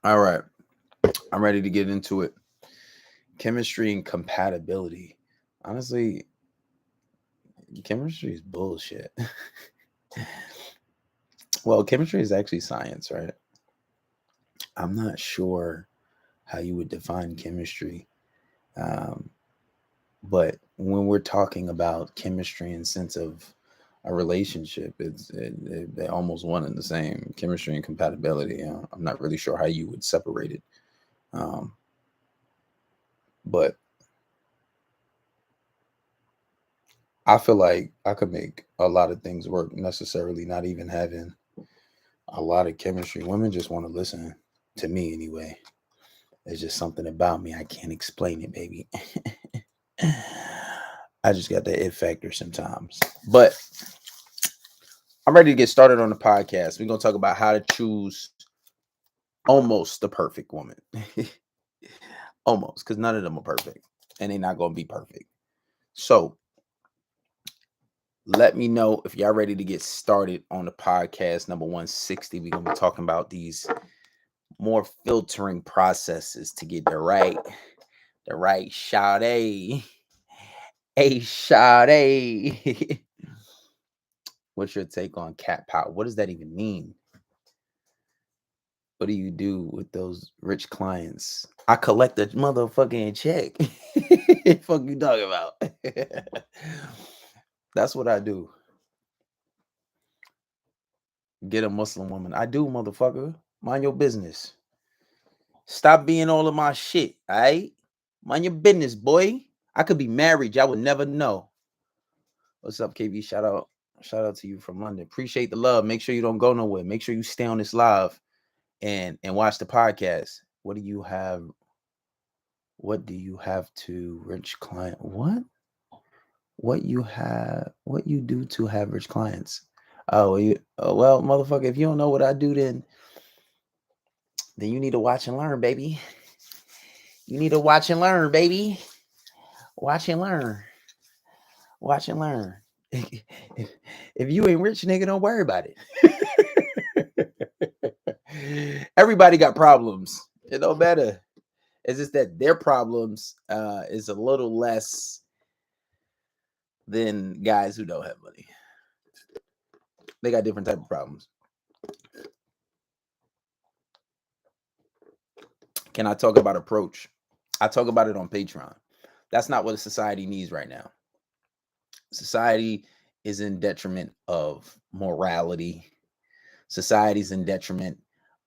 All right. I'm ready to get into it. Chemistry and compatibility. Honestly, chemistry is bullshit. Well, chemistry is actually science, right? I'm not sure how you would define chemistry. Um, but when we're talking about chemistry in sense of a relationship, they're almost one and the same. Chemistry and compatibility. I'm not really sure how you would separate it. Um, but I feel like I could make a lot of things work necessarily not even having a lot of chemistry. Women just want to listen to me anyway. There's just something about me. I can't explain it, baby. I just got that it factor sometimes. But I'm ready to get started on the podcast. We're going to talk about how to choose almost the perfect woman. Almost, because none of them are perfect and they're not going to be perfect. So let me know if y'all ready to get started on the podcast number 160. We're going to be talking about these more filtering processes to get the right shot. A shot. What's your take on cat power? What does that even mean? What do you do with those rich clients? I collect a motherfucking check. Fuck you talking about? That's what I do. Get a Muslim woman. I do, motherfucker. Mind your business. Stop being all of my shit, all right? Mind your business, boy. I could be married. Y'all would never know. What's up, KB? Shout out to you from London. Appreciate the love. Make sure you don't go nowhere. Make sure you stay on this live and watch the podcast. What do you have? What do you have to rich client? What? What you have? What you do to have rich clients? Well, motherfucker. If you don't know what I do, then you need to watch and learn, baby. You need to watch and learn, baby. Watch and learn. Watch and learn. If you ain't rich, nigga, don't worry about it. Everybody got problems. It don't matter. It's just that their problems is a little less than guys who don't have money. They got different type of problems. Can I talk about approach? I talk about it on Patreon. That's not what society needs right now. Society is in detriment of morality. Society's in detriment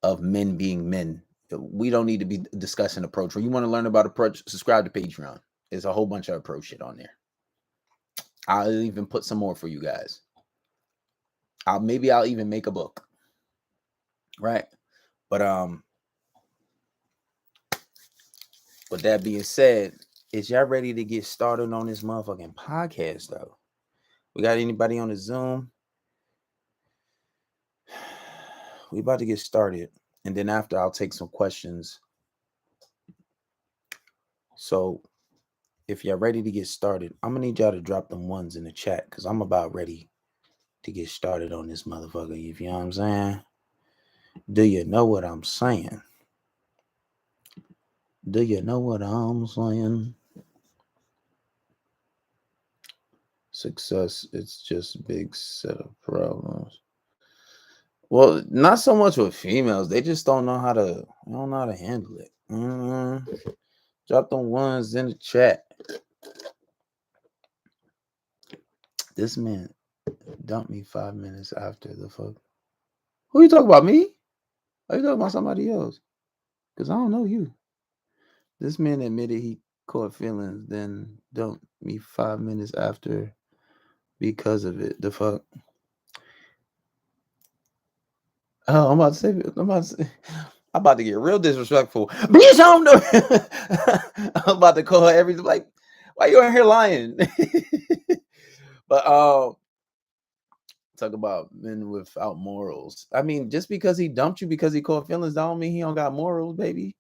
of men being men. We don't need to be discussing approach. When you want to learn about approach, subscribe to Patreon. There's a whole bunch of approach shit on there. I'll even put some more for you guys. Maybe I'll even make a book. Right? But with that being said, is y'all ready to get started on this motherfucking podcast though? We got anybody on the Zoom? We about to get started. And then after I'll take some questions. So if y'all ready to get started, I'm gonna need y'all to drop them ones in the chat because I'm about ready to get started on this motherfucker. You know what I'm saying? Do you know what I'm saying? Do you know what I'm saying? Success, it's just big set of problems. Well, not so much with females. They just don't know how to handle it. Drop them ones in the chat. This man dumped me 5 minutes after the fuck. Who you talking about? Me? Are you talking about somebody else? Because I don't know you. This man admitted he caught feelings, then dumped me 5 minutes after because of it. The fuck? Oh, I'm about to get real disrespectful. Bitch, I don't know. I'm about to call her everything like, why you in here lying? But talk about men without morals. I mean, just because he dumped you because he caught feelings, don't mean he don't got morals, baby.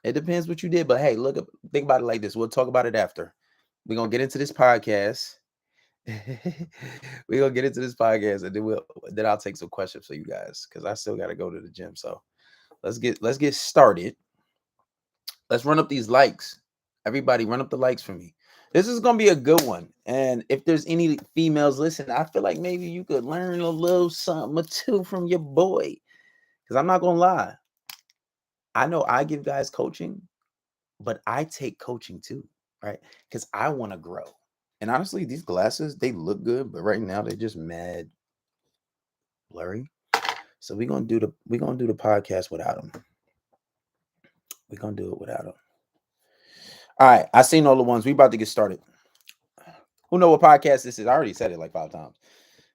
It depends what you did. But hey, think about it like this. We'll talk about it after. We're gonna get into this podcast, We're gonna get into this podcast and then I'll take some questions for you guys because I still gotta go to the gym. So let's get started. Let's run up these likes. Everybody run up the likes for me. This is gonna be a good one. And if there's any females listening, I feel like maybe you could learn a little something or two from your boy. Because I'm not gonna lie. I know I give guys coaching, but I take coaching too, right? Because I want to grow. And honestly, these glasses, they look good, but right now they're just mad blurry. So we're gonna do the podcast without them. We're gonna do it without them. All right, I seen all the ones. We about to get started. Who know what podcast this is? I already said it like 5 times.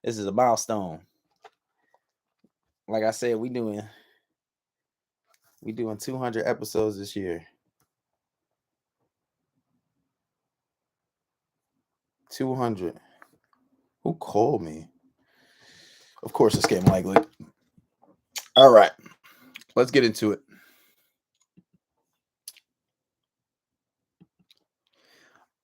This is a milestone. Like I said, we doing 200 episodes this year. 200. Who called me? Of course, it's Scam Likely. All right, let's get into it.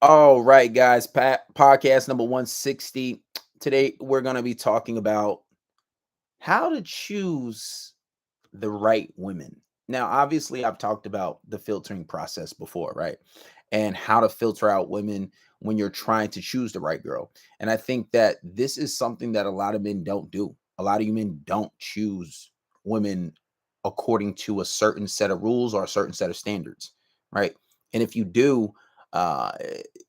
All right, guys. Podcast number 160. Today, we're going to be talking about how to choose the right women. Now, obviously, I've talked about the filtering process before, right? And how to filter out women when you're trying to choose the right girl. And I think that this is something that a lot of men don't do. A lot of you men don't choose women according to a certain set of rules or a certain set of standards, right? And if you do,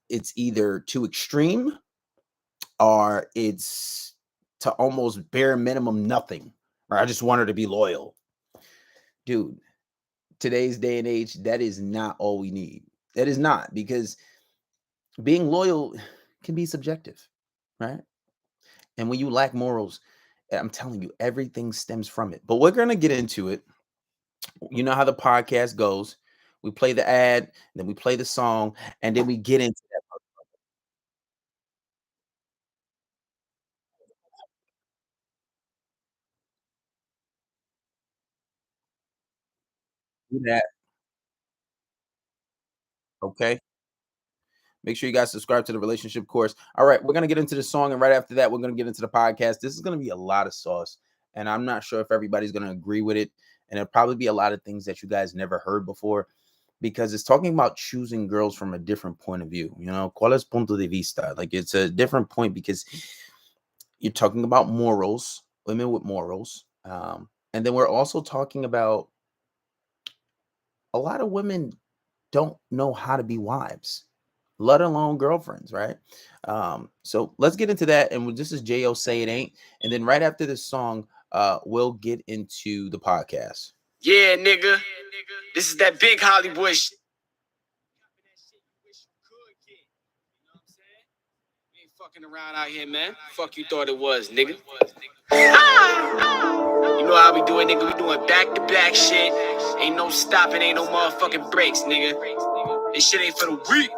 it's either too extreme or it's to almost bare minimum nothing. Right? I just want her to be loyal. Dude, today's day and age, that is not all we need. That is not, because being loyal can be subjective, right? And when you lack morals, I'm telling you, everything stems from it. But we're going to get into it. You know how the podcast goes. We play the ad, then we play the song, and then we get into that. Okay. Make sure you guys subscribe to the relationship course. All right, we're gonna get into the song, and right after that, we're gonna get into the podcast. This is gonna be a lot of sauce, and I'm not sure if everybody's gonna agree with it. And it'll probably be a lot of things that you guys never heard before, because it's talking about choosing girls from a different point of view. You know, ¿cuál es punto de vista? Like, it's a different point because you're talking about morals, women with morals, and then we're also talking about a lot of women don't know how to be wives, let alone girlfriends, right? So let's get into that. And this is Jo Say It Ain't. And then right after this song, we'll get into the podcast. Yeah, nigga. This is that big Hollywood shit. We ain't fucking around out here, man. Fuck you thought it was, nigga. You know how we do it, nigga. We doing back-to-back shit. Ain't no stopping, ain't no motherfucking breaks, nigga. This shit ain't for the weak.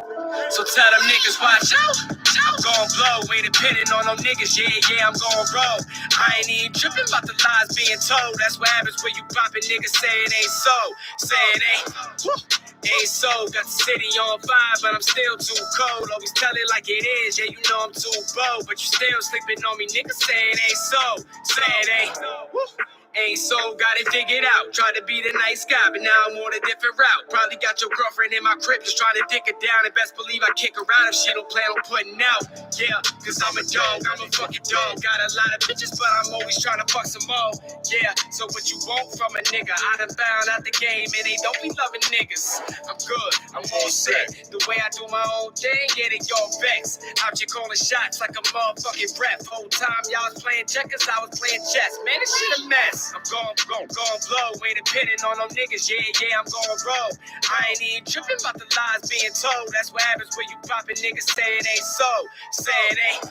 So tell them niggas, watch out. I'm gon' blow, ain't depending on them niggas. Yeah, I'm gon' roll. I ain't even tripping about the lies being told. That's what happens when you poppin' niggas say it ain't so. Say it ain't so. Got the city on fire, but I'm still too cold. Always tell it like it is, yeah, you know I'm too bold. But you still sleeping on me, niggas say it ain't so. Say it ain't so, got it figured out. Tried to be the nice guy, but now I'm on a different route. Probably got your girlfriend in my crib, just trying to dick her down. And best believe I kick her out if she don't plan on putting out. Yeah, cause I'm a dog, I'm a fucking dog. Got a lot of bitches, but I'm always trying to fuck some more. Yeah, so what you want from a nigga? I done found out the game, and they don't be loving niggas. I'm good, I'm all set. The way I do my own thing, yeah, they all vex. Out here calling shots like a motherfucking rep. Whole time y'all was playing checkers, I was playing chess. Man, this shit a mess. I'm gon' blow, ain't depending on them niggas, yeah, I'm gon' roll. I ain't even tripping about the lies being told. That's what happens when you poppin' niggas say it ain't so. Say it ain't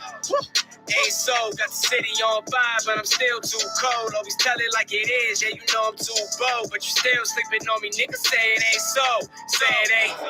so. Got the city on fire, but I'm still too cold. Always tell it like it is, yeah, you know I'm too bold. But you still sleeping on me, niggas say it ain't so. Say it ain't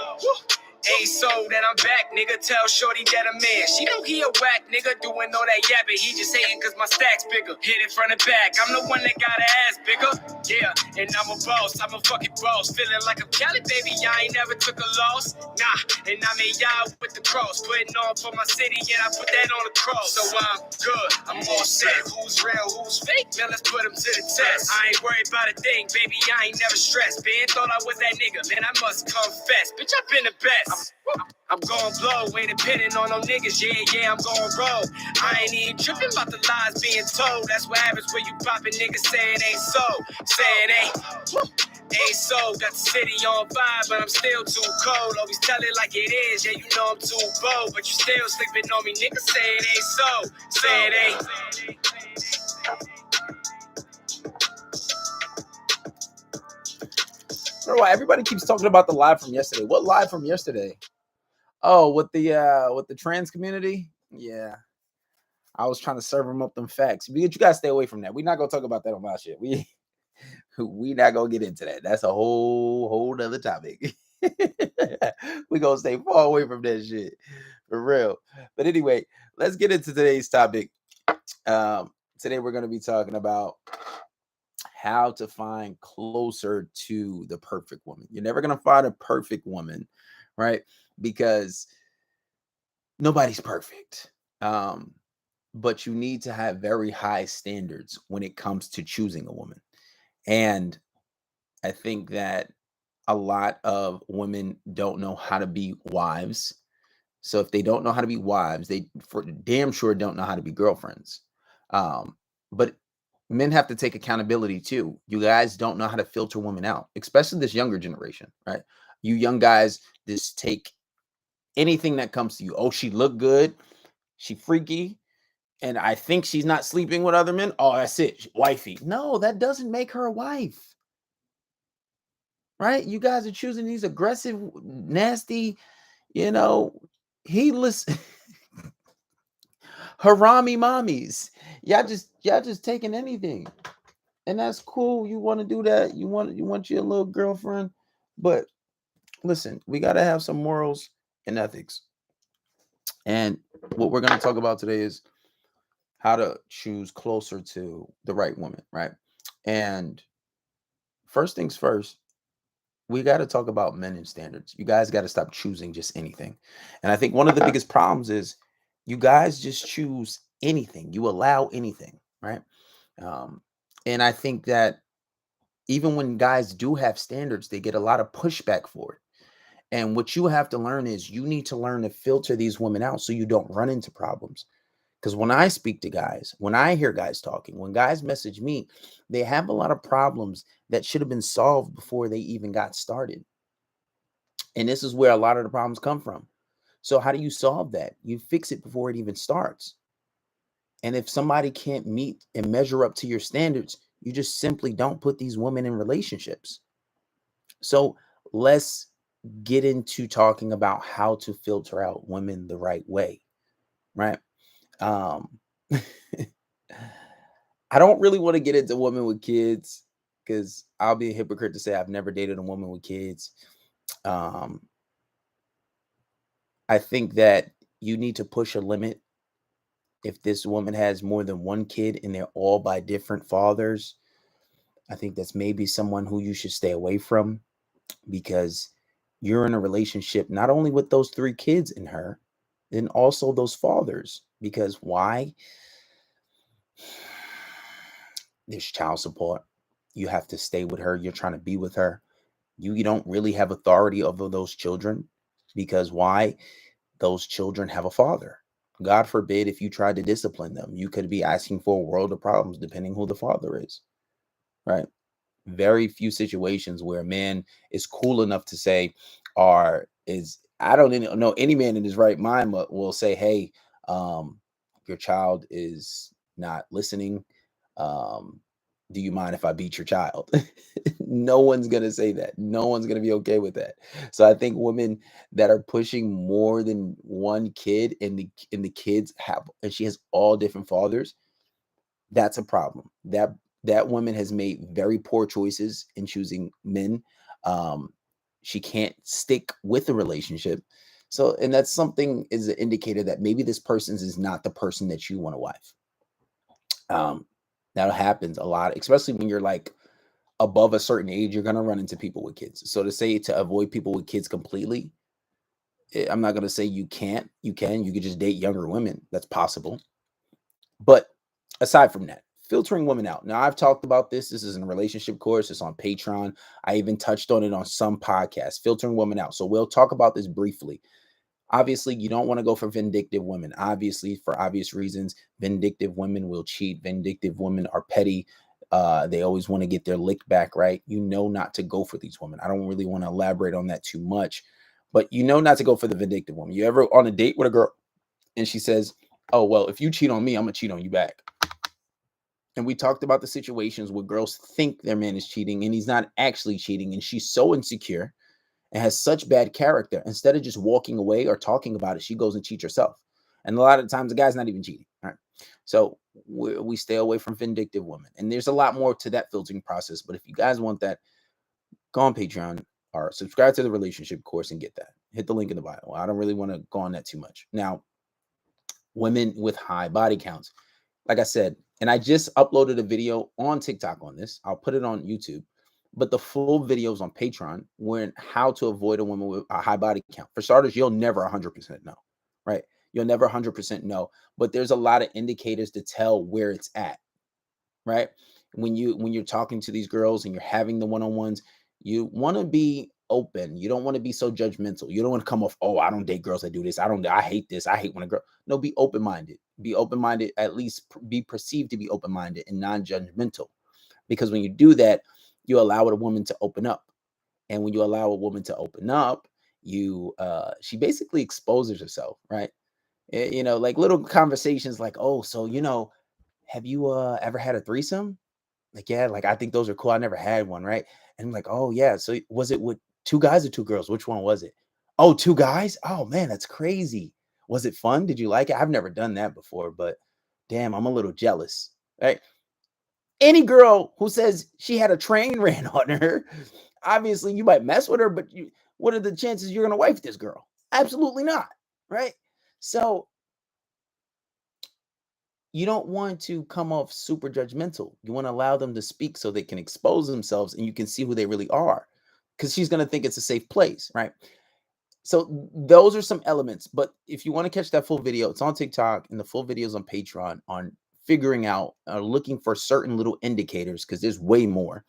Ain't so that I'm back, nigga. Tell Shorty that I'm in. She don't hear whack, nigga. Doing all that yapping. He just hating cause my stack's bigger. Hit it from the back. I'm the one that got her ass bigger. Yeah, and I'm a boss. I'm a fucking boss. Feeling like I'm Cali, baby. I ain't never took a loss. Nah, and I made y'all with the cross. Putting on for my city, and I put that on the cross. So I'm good. I'm all set. Who's real? Who's fake? Now let's put them to the test. I ain't worried about a thing, baby. I ain't never stressed. Ben thought I was that nigga. Man, I must confess. Bitch, I've been the best. I'm gon' blow, ain't depending on no niggas, yeah, I'm gon' roll. I ain't even tripping about the lies being told. That's what happens when you poppin' niggas say it ain't so. Say it ain't so. Got the city on fire, but I'm still too cold. Always tell it like it is, yeah, you know I'm too bold. But you still sleeping on me, niggas say it ain't so. Say it ain't. I don't know why everybody keeps talking about the live from yesterday. What live from yesterday? Oh, with the trans community? Yeah. I was trying to serve them up them facts. You gotta stay away from that. We're not gonna talk about that on my shit. We not gonna get into that. That's a whole other topic. We gonna stay far away from that shit. For real. But anyway, let's get into today's topic. Today we're gonna be talking about how to find closer to the perfect woman. You're never going to find a perfect woman, right? Because nobody's perfect. But you need to have very high standards when it comes to choosing a woman. And I think that a lot of women don't know how to be wives. So if they don't know how to be wives, they for damn sure don't know how to be girlfriends. But men have to take accountability too. You guys don't know how to filter women out, especially this younger generation, right? You young guys just take anything that comes to you. Oh, she look good, she freaky, and I think she's not sleeping with other men. Oh, that's it, wifey. No, that doesn't make her a wife, right? You guys are choosing these aggressive, nasty, heedless harami mommies. Y'all just taking anything. And that's cool. You want to do that. You want your little girlfriend. But listen, we got to have some morals and ethics. And what we're going to talk about today is how to choose closer to the right woman, right? And first things first, we got to talk about men and standards. You guys got to stop choosing just anything. And I think one of the biggest problems is you guys just choose anything. You allow anything, right? And I think that even when guys do have standards, they get a lot of pushback for it. And what you have to learn is you need to learn to filter these women out so you don't run into problems. Because when I speak to guys, when I hear guys talking, when guys message me, they have a lot of problems that should have been solved before they even got started. And this is where a lot of the problems come from. So how do you solve that? You fix it before it even starts. And if somebody can't meet and measure up to your standards, you just simply don't put these women in relationships. So let's get into talking about how to filter out women the right way, right? I don't really want to get into women with kids because I'll be a hypocrite to say I've never dated a woman with kids. I think that you need to push a limit. If this woman has more than one kid and they're all by different fathers, I think that's maybe someone who you should stay away from, because you're in a relationship not only with those 3 kids in her, and also those fathers. Because why? There's child support. You have to stay with her. You're trying to be with her. You don't really have authority over those children, because why? Those children have a father. God forbid if you tried to discipline them, you could be asking for a world of problems depending who the father is, right? Very few situations where a man is cool enough to say, I don't know any man in his right mind will say, hey, your child is not listening. Do you mind if I beat your child? No one's going to say that. No one's going to be okay with that. So I think women that are pushing more than one kid and the kids and she has all different fathers, that's a problem. That woman has made very poor choices in choosing men. she can't stick with the relationship. So, and that's something is an indicator that maybe this person is not the person that you want to wife. Um, that happens a lot, especially when you're like above a certain age, you're gonna run into people with kids. So to say to avoid people with kids completely, I'm not gonna say you can't. You could just date younger women. That's possible. But aside from that, filtering women out. Now, I've talked about this. This is in a relationship course. It's on Patreon. I even touched on it on some podcasts, filtering women out. So we'll talk about this briefly. Obviously, you don't want to go for vindictive women. Obviously, for obvious reasons, vindictive women will cheat. Vindictive women are petty. They always want to get their lick back, right? You know not to go for these women. I don't really want to elaborate on that too much, but you know not to go for the vindictive woman. You ever on a date with a girl and she says, "Oh, well, if you cheat on me, I'm going to cheat on you back." And we talked about the situations where girls think their man is cheating and he's not actually cheating. And she's so insecure and has such bad character. Instead of just walking away or talking about it, she goes and cheats herself. And a lot of times the guy's not even cheating. All right. So we stay away from vindictive women. And there's a lot more to that filtering process. But if you guys want that, go on Patreon or subscribe to the relationship course and get that. Hit the link in the bio. I don't really want to go on that too much. Now, women with high body counts. Like I said, and I just uploaded a video on TikTok on this. I'll put it on YouTube, but the full videos on Patreon when how to avoid a woman with a high body count. For starters, you'll never 100% know, right? You'll never 100% know, but there's a lot of indicators to tell where it's at, right? When you're talking to these girls and you're having the one-on-ones, you want to be open. You don't want to be so judgmental. You don't want to come off, "Oh, I don't date girls that do this. I hate this. I hate when a girl." No, be open-minded. Be open-minded, at least be perceived to be open-minded and non-judgmental. Because when you do that, you allow a woman to open up. And when you allow a woman to open up, you she basically exposes herself, right? Like little conversations like, "Oh, so have you ever had a threesome?" Like, "Yeah, like I think those are cool. I never had one," right? And I'm like, "Oh yeah. So was it with two guys or two girls? Which one was it?" "Oh, two guys? Oh man, that's crazy. Was it fun? Did you like it?" "I've never done that before, but damn, I'm a little jealous." Right? Any girl who says she had a train ran on her, obviously you might mess with her, but what are the chances you're gonna wife this girl? Absolutely not. Right? So you don't want to come off super judgmental. You want to allow them to speak so they can expose themselves and you can see who they really are. Because she's going to think it's a safe place, right? So those are some elements. But if you want to catch that full video, it's on TikTok and the full videos on Patreon on figuring out, looking for certain little indicators, because there's way more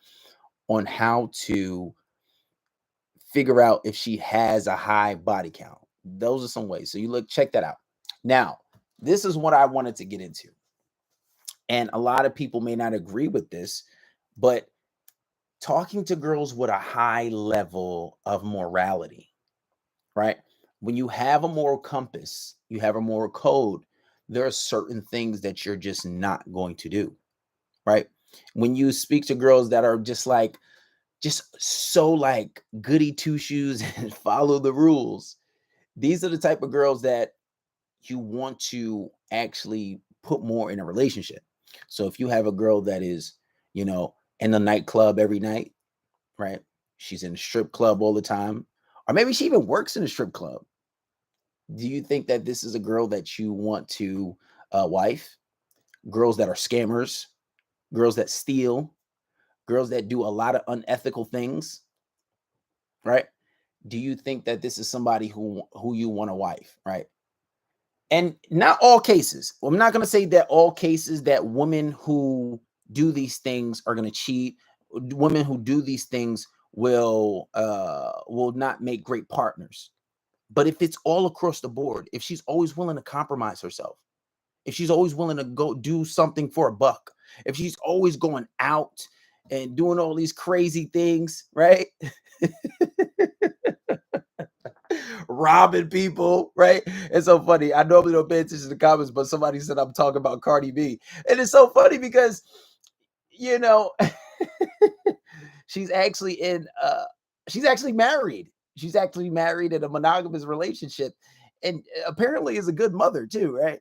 on how to figure out if she has a high body count. Those are some ways. So check that out. Now, this is what I wanted to get into. And a lot of people may not agree with this, but talking to girls with a high level of morality, right? When you have a moral compass, you have a moral code, there are certain things that you're just not going to do, right? When you speak to girls that are just so like goody two shoes and follow the rules, these are the type of girls that you want to actually put more in a relationship. So if you have a girl that is, in the nightclub every night, right? She's in a strip club all the time, or maybe she even works in a strip club. Do you think that this is a girl that you want to wife? Girls that are scammers, girls that steal, girls that do a lot of unethical things, right? Do you think that this is somebody who you want to wife, right? And not all cases. I'm not going to say that all cases that women who do these things are going to cheat. Women who do these things will not make great partners. But if it's all across the board, if she's always willing to compromise herself, if she's always willing to go do something for a buck, if she's always going out and doing all these crazy things, right? Robbing people, right? It's so funny. I normally don't pay attention to the comments, but somebody said I'm talking about Cardi B. And it's so funny because, you know, she's actually she's actually married. She's actually married in a monogamous relationship and apparently is a good mother too, right?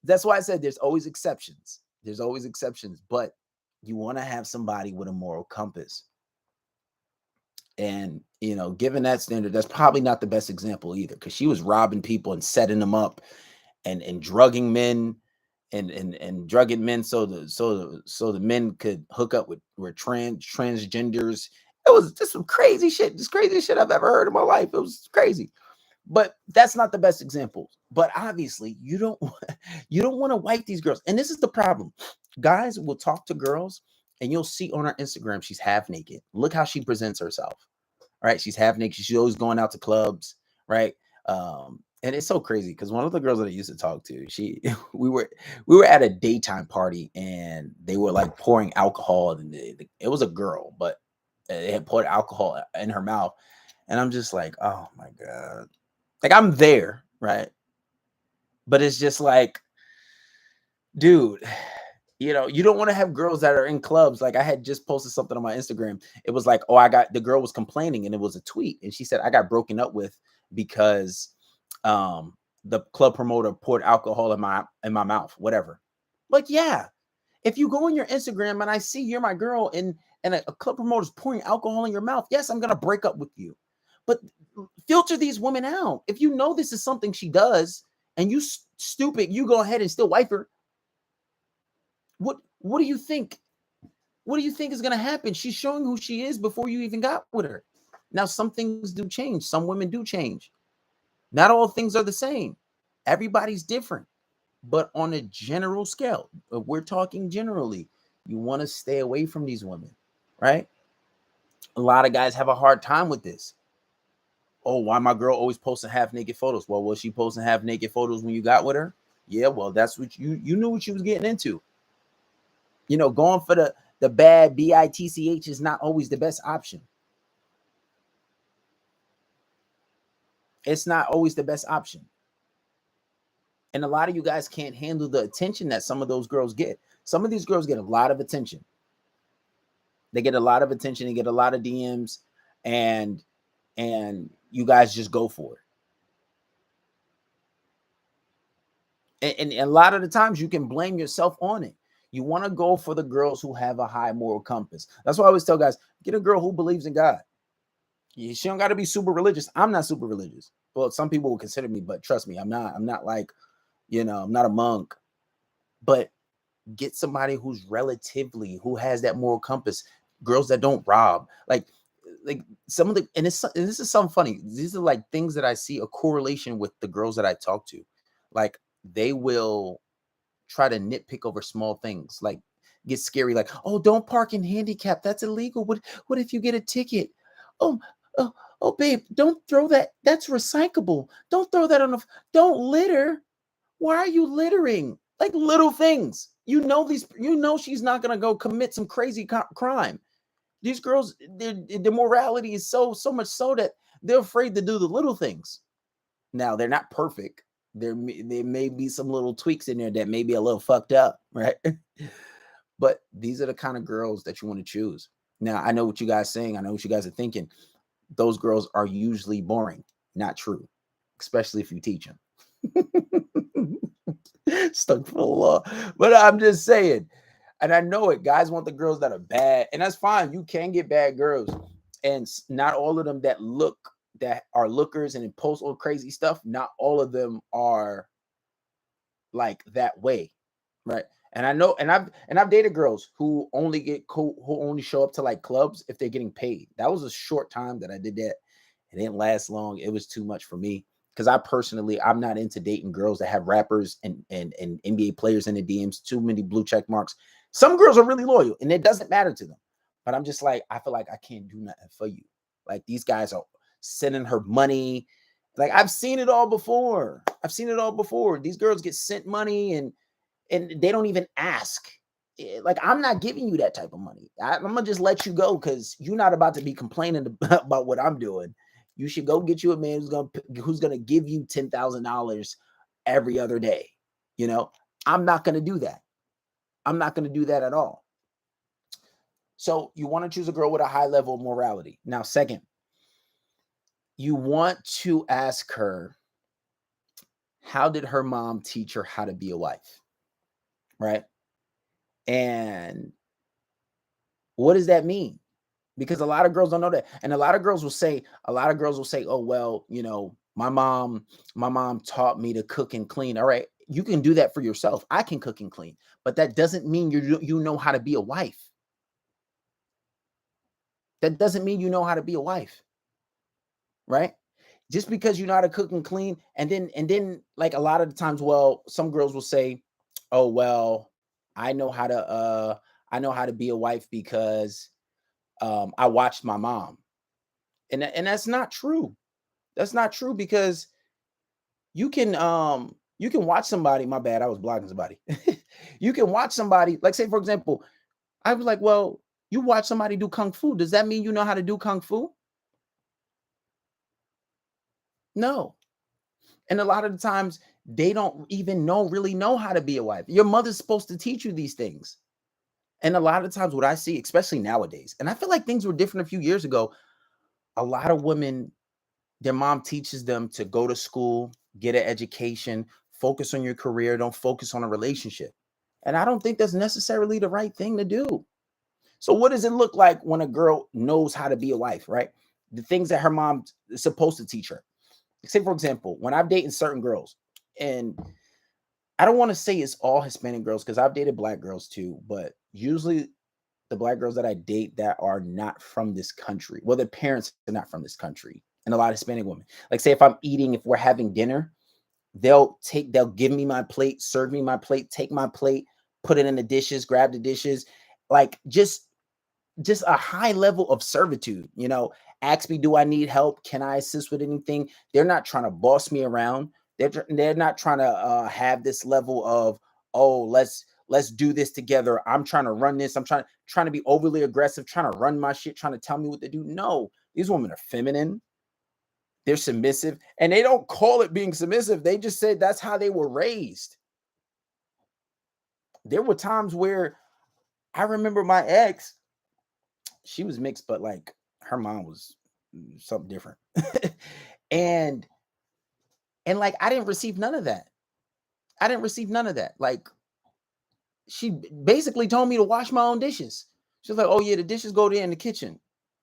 That's why I said there's always exceptions. There's always exceptions, but you want to have somebody with a moral compass. And, you know, given that standard, that's probably not the best example either, because she was robbing people and setting them up and drugging men and drugging men so the men could hook up with transgenders. It was just some crazy shit, just crazy shit I've ever heard in my life. It was crazy. But that's not the best example. But obviously, you don't you don't want to wipe these girls. And this is the problem. Guys will talk to girls and you'll see on her Instagram she's half naked. Look how she presents herself. Right? She's half naked. She's always going out to clubs, right? And it's so crazy because one of the girls that I used to talk to, we were at a daytime party and they were like pouring alcohol, and it was a girl, but they had poured alcohol in her mouth, and I'm just like, oh my god, like I'm there, right? But it's just like, dude, you know, you don't want to have girls that are in clubs. Like I had just posted something on my Instagram. It was like, oh, the girl was complaining, and it was a tweet, and she said, I got broken up with because the club promoter poured alcohol in my mouth, whatever. Like, yeah, if you go on your Instagram and I see you're my girl and a club promoter's pouring alcohol in your mouth, yes, I'm gonna break up with you. But filter these women out. If you know this is something she does and you stupid, you go ahead and still wife her. What do you think? What do you think is going to happen? She's showing who she is before you even got with her. Now, some things do change. Some women do change. Not all things are the same. Everybody's different. But on a general scale, if we're talking generally, you want to stay away from these women, right? A lot of guys have a hard time with this. Oh, why my girl always posting half naked photos? Well, was she posting half naked photos when you got with her? Yeah, well, that's what you knew what she was getting into. You know, going for the bad bitch is not always the best option. It's not always the best option. And a lot of you guys can't handle the attention that some of those girls get. Some of these girls get a lot of attention. They get a lot of attention, they get a lot of DMs, and you guys just go for it. And a lot of the times you can blame yourself on it. You want to go for the girls who have a high moral compass. That's why I always tell guys, get a girl who believes in God. She don't got to be super religious. I'm not super religious. Well, some people will consider me, but trust me, I'm not like, you know, I'm not a monk. But get somebody who has that moral compass. Girls that don't rob. Like some of the, and this is something funny. These are like things that I see a correlation with the girls that I talk to. Like they will try to nitpick over small things, like get scary, like, oh, don't park in handicap. That's illegal. What if you get a ticket? Oh, oh, babe, don't throw that. That's recyclable. Don't throw that on the, don't litter. Why are you littering? Like little things. You know she's not gonna go commit some crazy crime. These girls, their morality is so much so that they're afraid to do the little things. Now they're not perfect. There may be some little tweaks in there that may be a little fucked up, right? But these are the kind of girls that you want to choose. Now I know what you guys are saying. I know what you guys are thinking. Those girls are usually boring. Not true, especially if you teach them. Stuck for the law. But I'm just saying, and I know it. Guys want the girls that are bad, and that's fine. You can get bad girls, and not all of them that are lookers and post all crazy stuff. Not all of them are like that way, right? And I know, and I've dated girls who only show up to like clubs if they're getting paid. That was a short time that I did that. It didn't last long. It was too much for me. Because I'm not into dating girls that have rappers and NBA players in the DMs, too many blue check marks. Some girls are really loyal and it doesn't matter to them. But I'm just like, I feel like I can't do nothing for you. Like these guys are sending her money. Like I've seen it all before. These girls get sent money and they don't even ask. Like I'm not giving you that type of money. I'm gonna just let you go because you're not about to be complaining about what I'm doing. You should go get you a man who's gonna give you $10,000 every other day. You know, I'm not gonna do that. I'm not gonna do that at all. So you want to choose a girl with a high level of morality. Now, second, you want to ask her, how did her mom teach her how to be a wife? Right? And what does that mean? because a lot of girls don't know that. And a lot of girls will say, oh, well, my mom taught me to cook and clean. All right. You can do that for yourself. I can cook and clean, but that doesn't mean you know how to be a wife. That doesn't mean you know how to be a wife. Right? Just because you know how to cook and clean, and then like a lot of the times, well, some girls will say, oh, well, I know how to be a wife because I watched my mom. And that's not true. That's not true, because you can watch somebody. My bad, I was blocking somebody. You can watch somebody, like, say for example, I was like, well, you watch somebody do kung fu. Does that mean you know how to do kung fu? No. And a lot of the times they don't even really know how to be a wife. Your mother's supposed to teach you these things. And a lot of times what I see, especially nowadays, and I feel like things were different a few years ago, a lot of women, their mom teaches them to go to school, get an education, focus on your career, don't focus on a relationship. And I don't think that's necessarily the right thing to do. So what does it look like when a girl knows how to be a wife, right? The things that her mom is supposed to teach her. Say, for example, when I've dated certain girls, and I don't want to say it's all Hispanic girls because I've dated black girls too, but usually the black girls that I date that are not from this country, well, their parents are not from this country, and a lot of Hispanic women. Like, say if I'm eating, if we're having dinner, they'll give me my plate, serve me my plate, take my plate, put it in the dishes, grab the dishes, like just a high level of servitude, ask me, do I need help? Can I assist with anything? They're not trying to boss me around. They're not trying to have this level of, oh, let's do this together. I'm trying to run this. I'm trying to be overly aggressive, trying to run my shit, trying to tell me what to do. No, these women are feminine. They're submissive, and they don't call it being submissive. They just said that's how they were raised. There were times where I remember my ex, she was mixed, but like her mom was something different. and like I didn't receive none of that. Like, she basically told me to wash my own dishes. She was like, oh yeah, the dishes go there in the kitchen.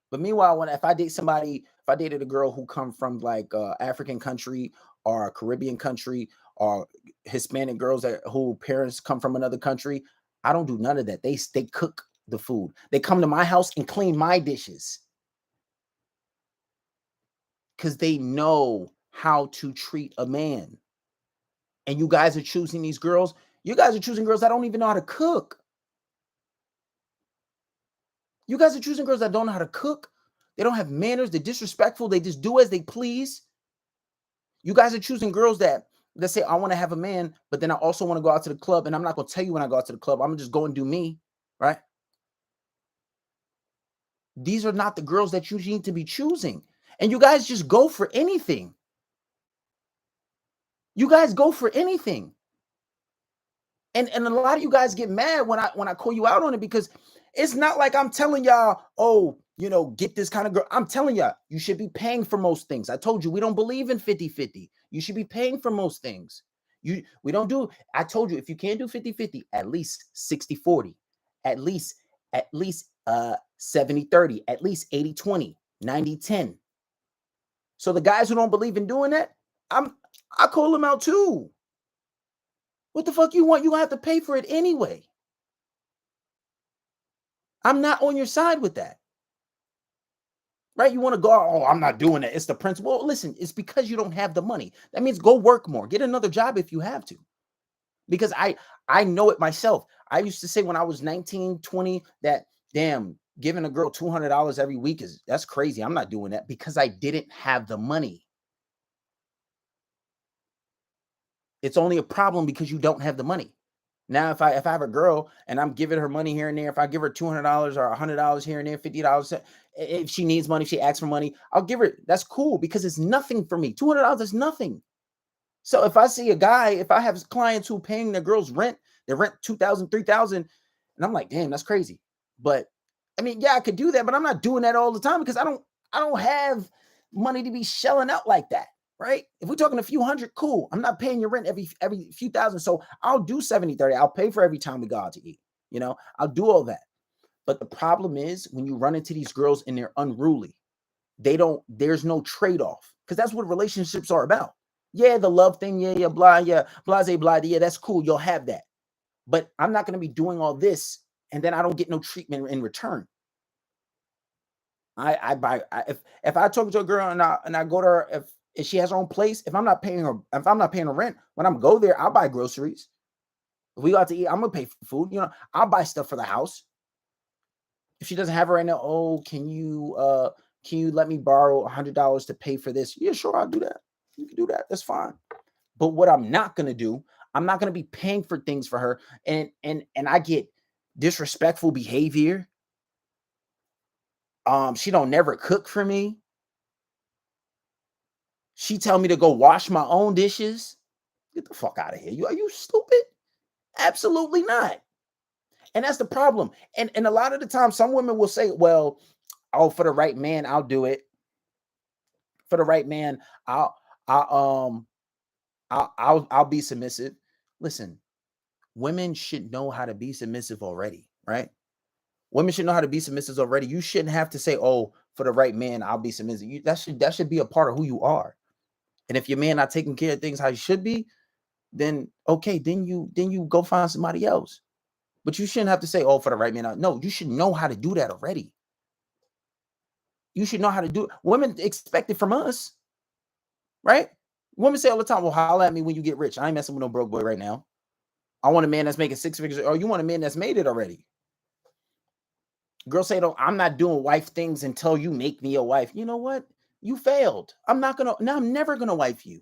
But meanwhile, if I dated a girl who come from like African country or a Caribbean country or Hispanic girls who parents come from another country, I don't do none of that. They cook the food. They come to my house and clean my dishes because they know how to treat a man. And you guys are choosing these girls. You guys are choosing girls that don't even know how to cook. You guys are choosing girls that don't know how to cook. They don't have manners. They're disrespectful. They just do as they please. You guys are choosing girls that say, I want to have a man, but then I also want to go out to the club. And I'm not going to tell you when I go out to the club. I'm going to just go and do me, right? These are not the girls that you need to be choosing. And you guys just go for anything. You guys go for anything. And a lot of you guys get mad when I call you out on it, because it's not like I'm telling y'all, oh, get this kind of girl. I'm telling y'all, you should be paying for most things. I told you, we don't believe in 50-50. You should be paying for most things. We don't do, I told you, if you can't do 50-50, at least 60-40, at least 70-30, at least 80-20, 90-10. So the guys who don't believe in doing that, I call them out too. What the fuck you want? You have to pay for it anyway. I'm not on your side with that. Right? You want to go, oh, I'm not doing it. It's the principle. Well, listen, it's because you don't have the money. That means go work more. Get another job if you have to. Because I know it myself. I used to say when I was 19, 20, that damn, giving a girl $200 every week that's crazy. I'm not doing that, because I didn't have the money. It's only a problem because you don't have the money. Now, if I have a girl and I'm giving her money here and there, if I give her $200 or $100 here and there, $50, if she needs money, if she asks for money, I'll give her. That's cool, because it's nothing for me. $200 is nothing. So if I see a guy, if I have clients who are paying their girls rent, they rent $2,000, $3,000, and I'm like, damn, that's crazy. But I mean, yeah, I could do that, but I'm not doing that all the time, because I don't have money to be shelling out like that. Right? If we're talking a few hundred, cool. I'm not paying your rent every few thousand. So I'll do 70-30. I'll pay for every time we go out to eat. I'll do all that. But the problem is when you run into these girls and they're unruly, there's no trade-off, because that's what relationships are about. Yeah, the love thing, yeah, blah, yeah, blase, blah, yeah, that's cool. You'll have that. But I'm not going to be doing all this and then I don't get no treatment in return. If I talk to a girl and I go to her, if she has her own place, if I'm not paying her rent, when I'm go there, I'll buy groceries. If we go out to eat, I'm gonna pay for food. I'll buy stuff for the house. If she doesn't have it right now, oh, can you let me borrow $100 to pay for this? Yeah, sure, I'll do that. You can do that. That's fine. But what I'm not gonna do, I'm not gonna be paying for things for her, and I get disrespectful behavior. She don't never cook for me. She tell me to go wash my own dishes. Get the fuck out of here. Are you stupid? Absolutely not. And that's the problem. And a lot of the time, some women will say, well, oh, for the right man, I'll do it. For the right man, I'll be submissive. Listen, women should know how to be submissive already, right? Women should know how to be submissive already. You shouldn't have to say, oh, for the right man, I'll be submissive. That should be a part of who you are. And if your man not taking care of things how you should be, then okay, then you go find somebody else. But you shouldn't have to say, oh, for the right man. No, you should know how to do that already. You should know how to do it. Women expect it from us, right? Women say all the time, well, holler at me when you get rich. I ain't messing with no broke boy right now. I want a man that's making 6 figures. Or you want a man that's made it already. Girls say, no, I'm not doing wife things until you make me a wife. You know what? You failed. I'm never gonna wife you.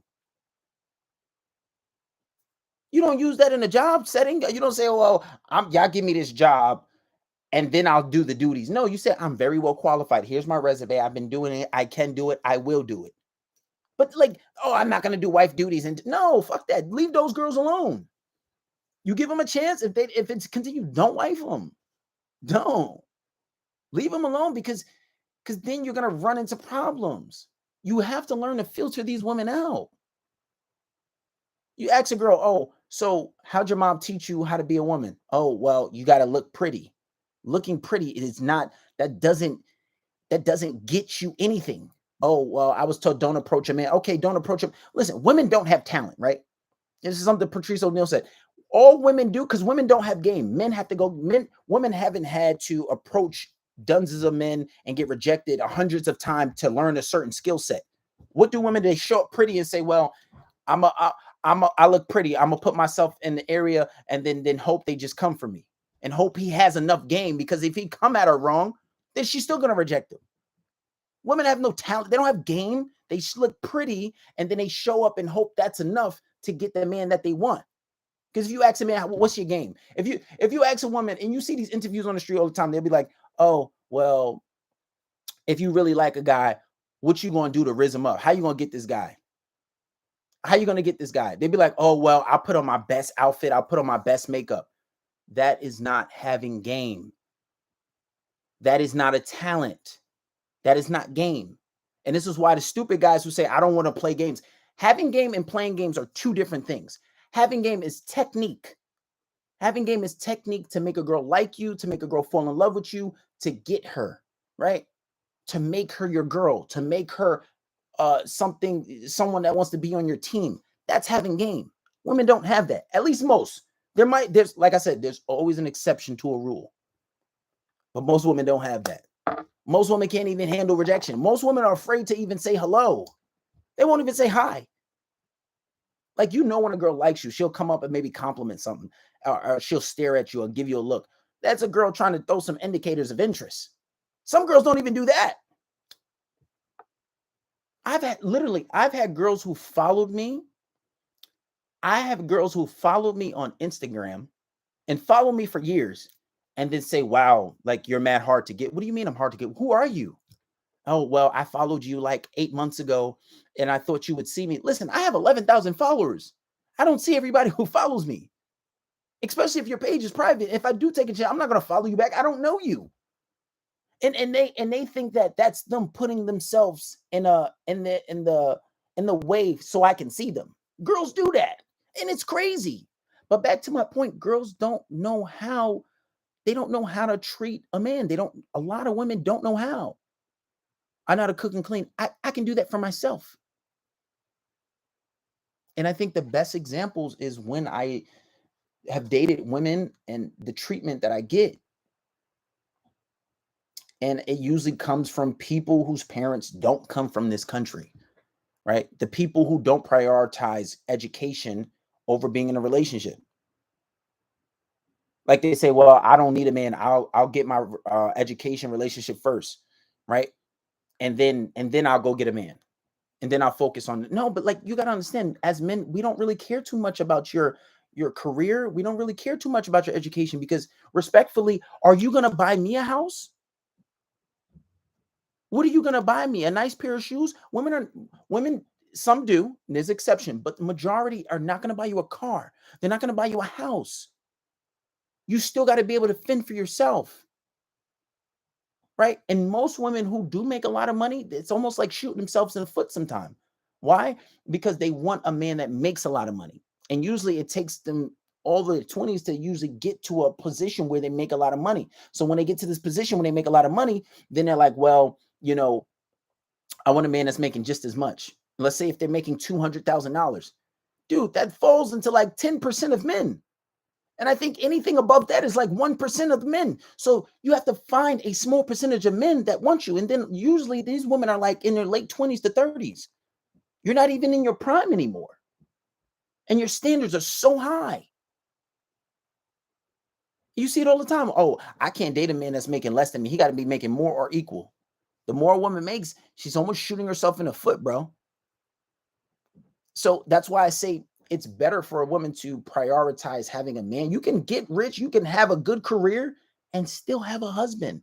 You don't use that in a job setting. You don't say, oh, well, y'all give me this job and then I'll do the duties. No, you said, I'm very well qualified. Here's my resume. I've been doing it. I can do it. I will do it. But like, oh, I'm not going to do wife duties. And no, fuck that. Leave those girls alone. You give them a chance. If it's continued, don't wife them. Don't. Leave them alone because then you're going to run into problems. You have to learn to filter these women out. You ask a girl, oh, so how'd your mom teach you how to be a woman? Oh, well, you got to look pretty. Looking pretty is not, that doesn't get you anything. Oh, well, I was told don't approach a man. Okay, don't approach him. Listen, women don't have talent, right? This is something Patrice O'Neal said. All women do, because women don't have game. Men have to go. Women haven't had to approach dozens of men and get rejected hundreds of times to learn a certain skill set. What do women? They show up pretty and say, well, I look pretty. I'm gonna put myself in the area and then hope they just come for me and hope he has enough game, because if he come at her wrong, then she's still gonna reject him. Women have no talent. They don't have game. They just look pretty and then they show up and hope that's enough to get the man that they want. Because if you ask a man, what's your game? If you ask a woman, and you see these interviews on the street all the time, they'll be like, oh, well, if you really like a guy, what you gonna do to raise him up? How you gonna get this guy? How you gonna get this guy? They'd be like, oh, well, I'll put on my best outfit. I'll put on my best makeup. That is not having game. That is not a talent. That is not game. And this is why the stupid guys who say, I don't want to play games. Having game and playing games are two different things. Having game is technique. Having game is technique to make a girl like you, to make a girl fall in love with you, to get her, right? To make her your girl, to make her someone that wants to be on your team. That's having game. Women don't have that. At least most. There's like I said, there's always an exception to a rule. But most women don't have that. Most women can't even handle rejection. Most women are afraid to even say hello. They won't even say hi. Like, when a girl likes you, she'll come up and maybe compliment something, or she'll stare at you or give you a look. That's a girl trying to throw some indicators of interest. Some girls don't even do that. I've had girls who followed me. I have girls who followed me on Instagram and follow me for years and then say, wow, like, you're mad hard to get. What do you mean I'm hard to get? Who are you? Oh, well, I followed you like 8 months ago and I thought you would see me. Listen, I have 11,000 followers. I don't see everybody who follows me, especially if your page is private. If I do take a chance, I'm not going to follow you back. I don't know you. And they think that that's them putting themselves in the way so I can see them. Girls do that. And it's crazy. But back to my point, girls don't know how. They don't know how to treat a man. A lot of women don't know how. I know how to cook and clean. I can do that for myself. And I think the best examples is when I have dated women and the treatment that I get. And it usually comes from people whose parents don't come from this country, right? The people who don't prioritize education over being in a relationship. Like they say, well, I don't need a man. I'll get my education relationship first, right? And then I'll go get a man. And then I'll focus on no, but like you got to understand, as men, we don't really care too much about your career. We don't really care too much about your education because respectfully, are you going to buy me a house? What are you going to buy me? A nice pair of shoes? Women, some do, there's exception, but the majority are not going to buy you a car. They're not going to buy you a house. You still got to be able to fend for yourself. Right? And most women who do make a lot of money, it's almost like shooting themselves in the foot sometimes. Why? Because they want a man that makes a lot of money. And usually it takes them all the 20s to usually get to a position where they make a lot of money. So when they get to this position when they make a lot of money, then they're like, well, I want a man that's making just as much. Let's say if they're making $200,000. Dude, that falls into like 10% of men. And I think anything above that is like 1% of the men. So you have to find a small percentage of men that want you. And then usually these women are like in their late 20s to 30s. You're not even in your prime anymore. And your standards are so high. You see it all the time. Oh, I can't date a man that's making less than me. He got to be making more or equal. The more a woman makes, she's almost shooting herself in the foot, bro. So that's why I say it's better for a woman to prioritize having a man. You can get rich, you can have a good career and still have a husband.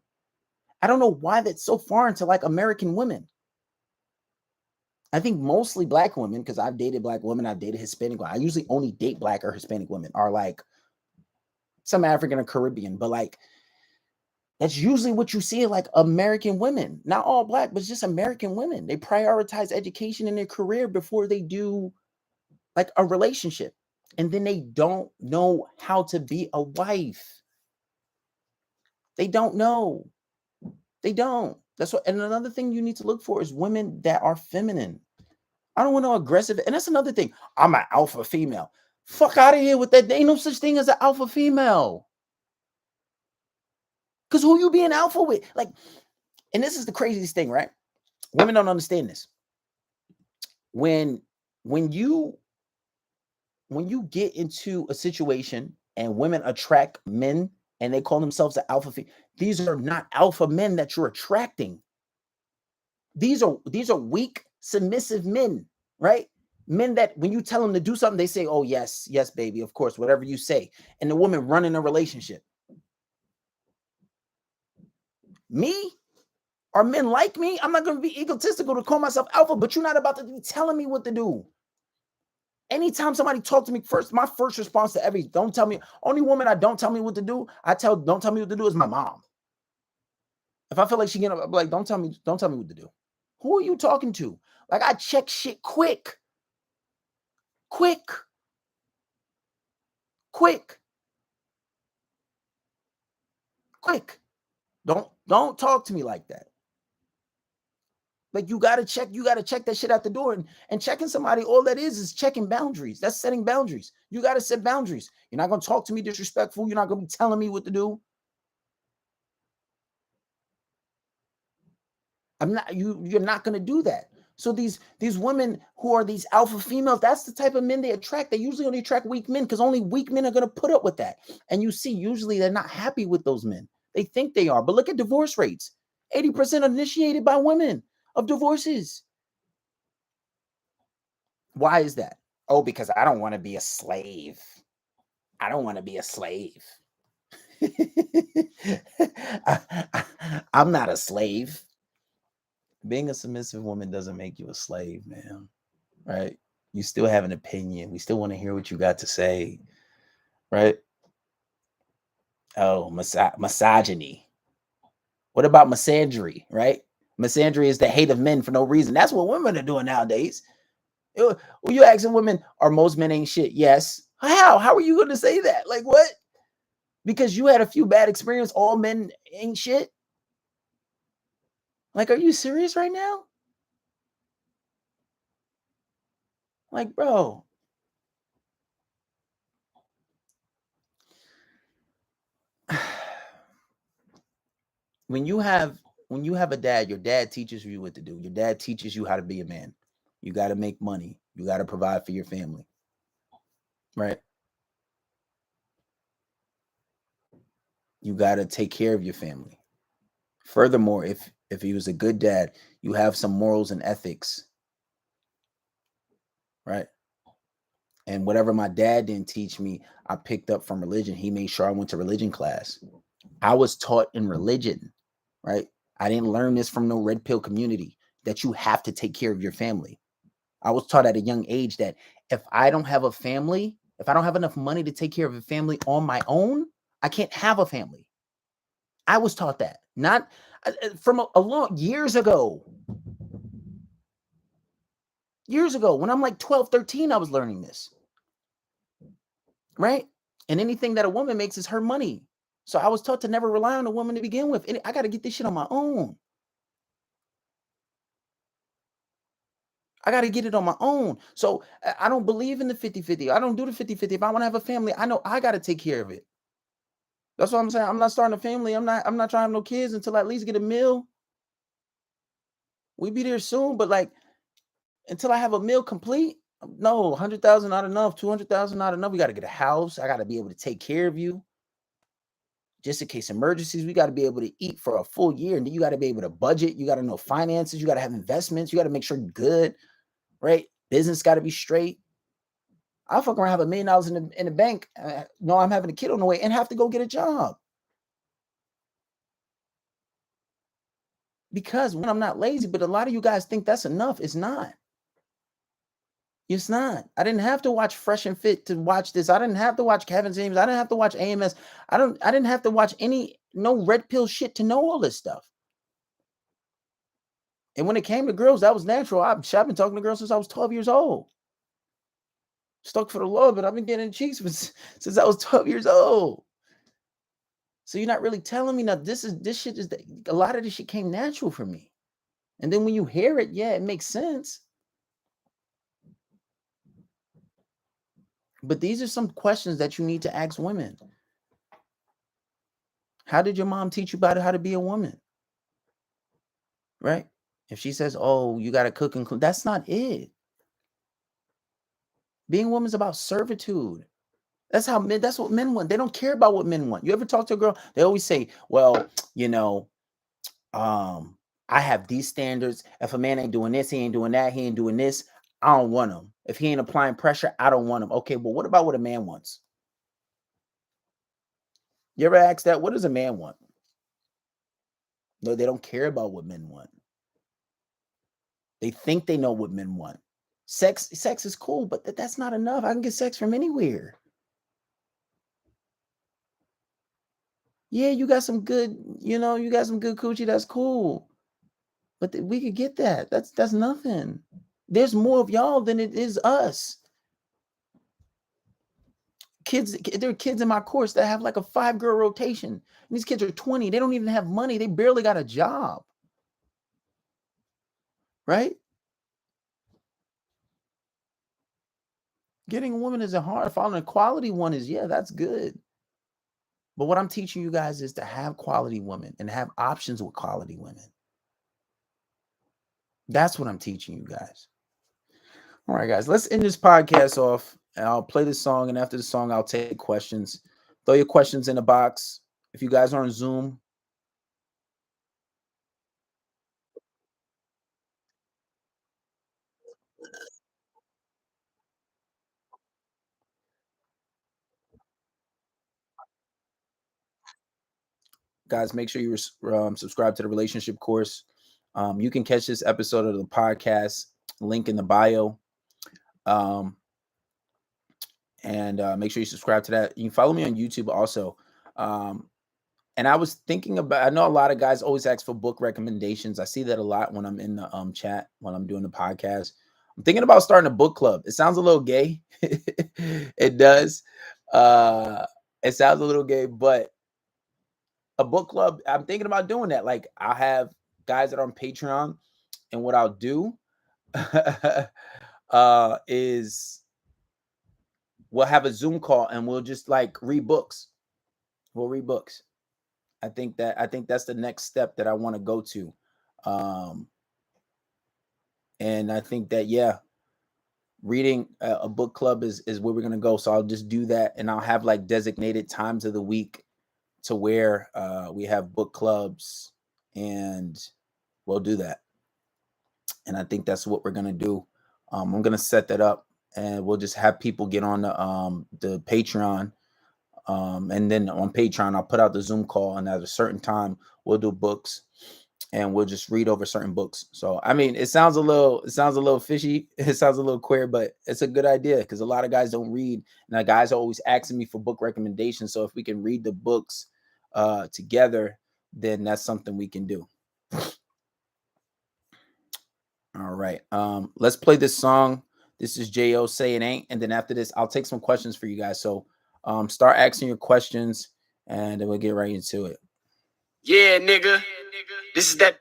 I don't know why that's so foreign to like American women. I think mostly black women, because I've dated black women, I've dated Hispanic women. I usually only date black or Hispanic women, are like some African or Caribbean, but like that's usually what you see like American women, not all black, but just American women. They prioritize education in their career before they do like a relationship. And then they don't know how to be a wife. They don't know. They don't. That's what. And another thing you need to look for is women that are feminine. I don't want no aggressive. And that's another thing. I'm an alpha female. Fuck out of here with that. There ain't no such thing as an alpha female. Because who you being alpha with? Like, and this is the craziest thing, right? Women don't understand this. When you get into a situation and women attract men and they call themselves an alpha female, these are not alpha men that you're attracting. These are weak, submissive men, right? Men that when you tell them to do something, they say, oh, yes, baby, of course, whatever you say. And the woman running a relationship. Me? Are men like me? I'm not going to be egotistical to call myself alpha, but you're not about to be telling me what to do. Anytime somebody talk to me first, my first response to every, don't tell me, only woman I don't tell me what to do, don't tell me what to do is my mom. If I feel like she get up, I'm like, don't tell me what to do. Who are you talking to? Like, I check shit quick. Don't talk to me like that. Like, you gotta check that shit out the door. And checking somebody, all that is checking boundaries. That's setting boundaries. You gotta set boundaries. You're not gonna talk to me disrespectful. You're not gonna be telling me what to do. You're not gonna do that. So these women who are these alpha females, that's the type of men they attract. They usually only attract weak men because only weak men are gonna put up with that. And you see, usually they're not happy with those men. They think they are, but look at divorce rates. 80% initiated by women of divorces. Why is that? Oh, because I don't want to be a slave. I don't want to be a slave. I'm not a slave. Being a submissive woman doesn't make you a slave, man. Right? You still have an opinion. We still want to hear what you got to say. Right? Oh, misogyny. What about misandry? Right? Misandry is the hate of men for no reason. That's what women are doing nowadays. When you asking women, are most men ain't shit? Yes. How are you going to say that? Like, what? Because you had a few bad experiences. All men ain't shit. Like, are you serious right now? Like, bro. When you have a dad, your dad teaches you what to do. Your dad teaches you how to be a man. You got to make money. You got to provide for your family. Right? You got to take care of your family. Furthermore, if he was a good dad, you have some morals and ethics. Right? And whatever my dad didn't teach me, I picked up from religion. He made sure I went to religion class. I was taught in religion, right? I didn't learn this from no red pill community that you have to take care of your family. I was taught at a young age that if I don't have a family, if I don't have enough money to take care of a family on my own, I can't have a family. I was taught that, not from a long years ago. Years ago, when I'm like 12, 13, I was learning this. Right? And anything that a woman makes is her money. So I was taught to never rely on a woman to begin with. And I got to get this shit on my own. I got to get it on my own. So I don't believe in the 50-50. I don't do the 50-50. If I want to have a family, I know I got to take care of it. That's what I'm saying. I'm not starting a family. I'm not trying to have no kids until I at least get a meal. We be there soon, but like until I have a meal complete, no, 100,000 not enough, 200,000 not enough. We got to get a house. I got to be able to take care of you. Just in case emergencies, we got to be able to eat for a full year. And then you got to be able to budget. You got to know finances. You got to have investments. You got to make sure you're good, right? Business got to be straight. I'll fuck around, have $1 million in the bank. No, I'm having a kid on the way and have to go get a job. Because when I'm not lazy, but a lot of you guys think that's enough. It's not. It's not. I didn't have to watch Fresh and Fit to watch this. I didn't have to watch Kevin James. I didn't have to watch AMS. I didn't have to watch no red pill shit to know all this stuff. And when it came to girls, that was natural. I've been talking to girls since I was 12 years old. Stuck for the Lord, but I've been getting cheeks since I was 12 years old. So you're not really telling me now. This shit is a lot of this shit came natural for me. And then when you hear it, yeah, it makes sense. But these are some questions that you need to ask women. How did your mom teach you about how to be a woman? Right? If she says, oh, you got to cook and clean, that's not it. Being a woman is about servitude. That's what men want. They don't care about what men want. You ever talk to a girl? They always say, well, I have these standards. If a man ain't doing this, he ain't doing that, he ain't doing this, I don't want him. If he ain't applying pressure, I don't want him. Okay, well, what about what a man wants? You ever ask that? What does a man want? No, they don't care about what men want. They think they know what men want. Sex is cool, but that's not enough. I can get sex from anywhere. Yeah, you got some good coochie. That's cool. But we could get that. That's nothing. There's more of y'all than it is us. There are kids in my course that have like a 5-girl rotation. And these kids are 20. They don't even have money. They barely got a job. Right? Getting a woman isn't hard. Finding a quality one is, yeah, that's good. But what I'm teaching you guys is to have quality women and have options with quality women. That's what I'm teaching you guys. All right, guys, let's end this podcast off. And I'll play this song. And after the song, I'll take questions. Throw your questions in the box. If you guys are on Zoom, guys, make sure you subscribe to the relationship course. You can catch this episode of the podcast, link in the bio. And make sure you subscribe to that. You can follow me on YouTube also. And I was thinking about, I know a lot of guys always ask for book recommendations. I see that a lot when I'm in the chat, when I'm doing the podcast. I'm thinking about starting a book club. It sounds a little gay. It does. It sounds a little gay, but a book club, I'm thinking about doing that. Like, I'll have guys that are on Patreon, and what I'll do is we'll have a Zoom call and we'll just like read books. We'll read books. I think that's the next step that I want to go to. And I think that, yeah, reading a book club is where we're going to go. So I'll just do that, and I'll have like designated times of the week to where we have book clubs, and we'll do that. And I think that's what we're going to do. I'm going to set that up, and we'll just have people get on the Patreon. And then on Patreon, I'll put out the Zoom call, and at a certain time, we'll do books, and we'll just read over certain books. So, I mean, it sounds a little fishy. It sounds a little queer, but it's a good idea because a lot of guys don't read, and the guys are always asking me for book recommendations. So if we can read the books together, then that's something we can do. All right. Let's play this song. This is J.O. Say It Ain't. And then after this, I'll take some questions for you guys. So start asking your questions, and then we'll get right into it. Yeah, nigga. This is that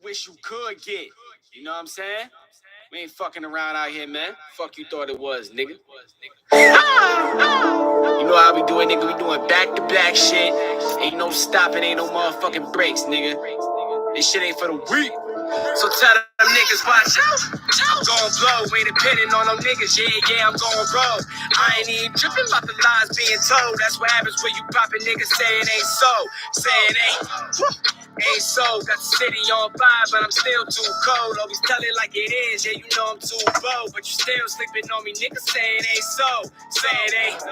wish you could get. You know what I'm saying? We ain't fucking around out here, man. Fuck you thought it was, nigga. You know how we do it, nigga. We doing back-to-back shit. Ain't no stopping, ain't no motherfucking breaks, nigga. This shit ain't for the weak. So tell them niggas, watch out. I'm gon' blow, ain't depending on them niggas. Yeah, I'm gon' roll. I ain't even tripping about the lies being told. That's what happens when you poppin' niggas say it ain't so. Say it ain't so. Got the city on fire, but I'm still too cold. Always tell it like it is, yeah, you know I'm too bold. But you still sleeping on me, niggas say it ain't so. Say it ain't.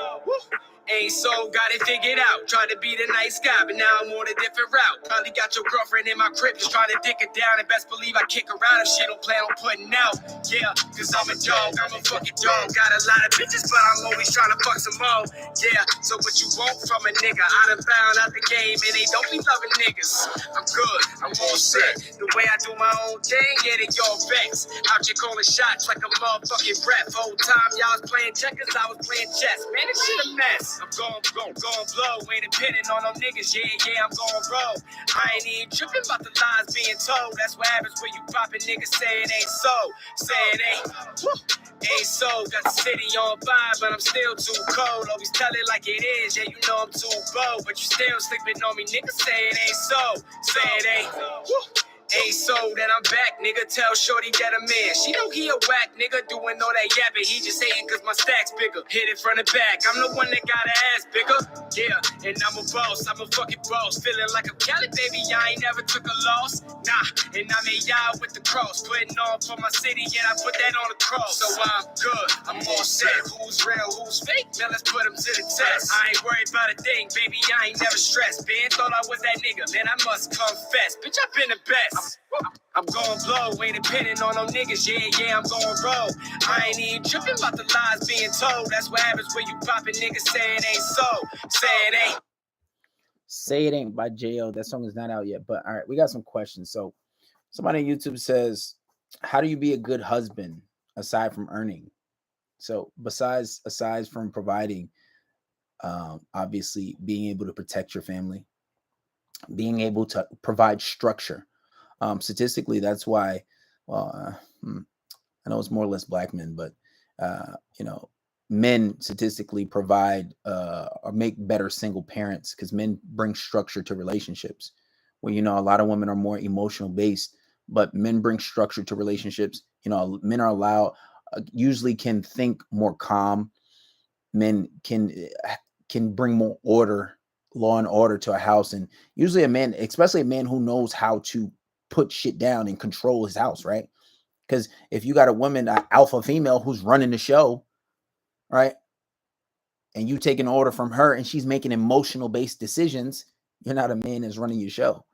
Ain't so, got it figured out. Tried to be the nice guy, but now I'm on a different route. Probably got your girlfriend in my crib, just trying to dick it down. And best believe I kick her out if she don't plan on putting out. Yeah, cause I'm a dog, I'm a fucking dog. Got a lot of bitches, but I'm always trying to fuck some more. Yeah, so what you want from a nigga? I done found out the game, and they don't be loving niggas. I'm good, I'm all set. The way I do my own thing, yeah, they all vex. Out here calling shots like a motherfucking rep. Whole time y'all was playing checkers, I was playing chess. Man, this shit a mess. I'm gon' blow, ain't depending on them niggas. Yeah, I'm gon' roll. I ain't even tripping about the lies being told. That's what happens when you poppin' niggas say it ain't so. Say it ain't so. Got the city on fire, but I'm still too cold. Always tell it like it is, yeah, you know I'm too bold. But you still sleeping on me, niggas say it ain't so. Say it ain't. Ain't so that I'm back, nigga. Tell Shorty that I'm in. She don't he a whack, nigga. Doing all that yapping. He just hating cause my stack's bigger. Hit it from the back. I'm the one that got her ass bigger. Yeah, and I'm a boss. I'm a fucking boss. Feeling like a Cali, baby. I ain't never took a loss. Nah, and I made y'all with the cross. Putting on for my city, yeah, I put that on the cross. So I'm good. I'm all set. Who's real, who's fake? Man, let's put them to the test. I ain't worried about a thing, baby. I ain't never stressed. Ben thought I was that nigga. Man, I must confess. Bitch, I've been the best. I'm gon' blow, ain't depending on them niggas. Yeah, I'm gon' roll. I ain't even tripping about the lies being told. That's what happens when you poppin' niggas say it ain't so. Say it ain't. Say It Ain't by J.O. That song is not out yet, but all right, we got some questions. So somebody on YouTube says, how do you be a good husband aside from earning? So aside from providing, obviously being able to protect your family, being able to provide structure. Statistically, that's why, I know it's more or less black men, but, men statistically provide or make better single parents because men bring structure to relationships where, a lot of women are more emotional based, but men bring structure to relationships. Men are allowed, usually can think more calm. Men can bring more order, law and order to a house. And usually a man, especially a man who knows how to put shit down and control his house, right? Because if you got a woman, an alpha female who's running the show, right, and you take an order from her and she's making emotional based decisions, you're not a man that's running your show.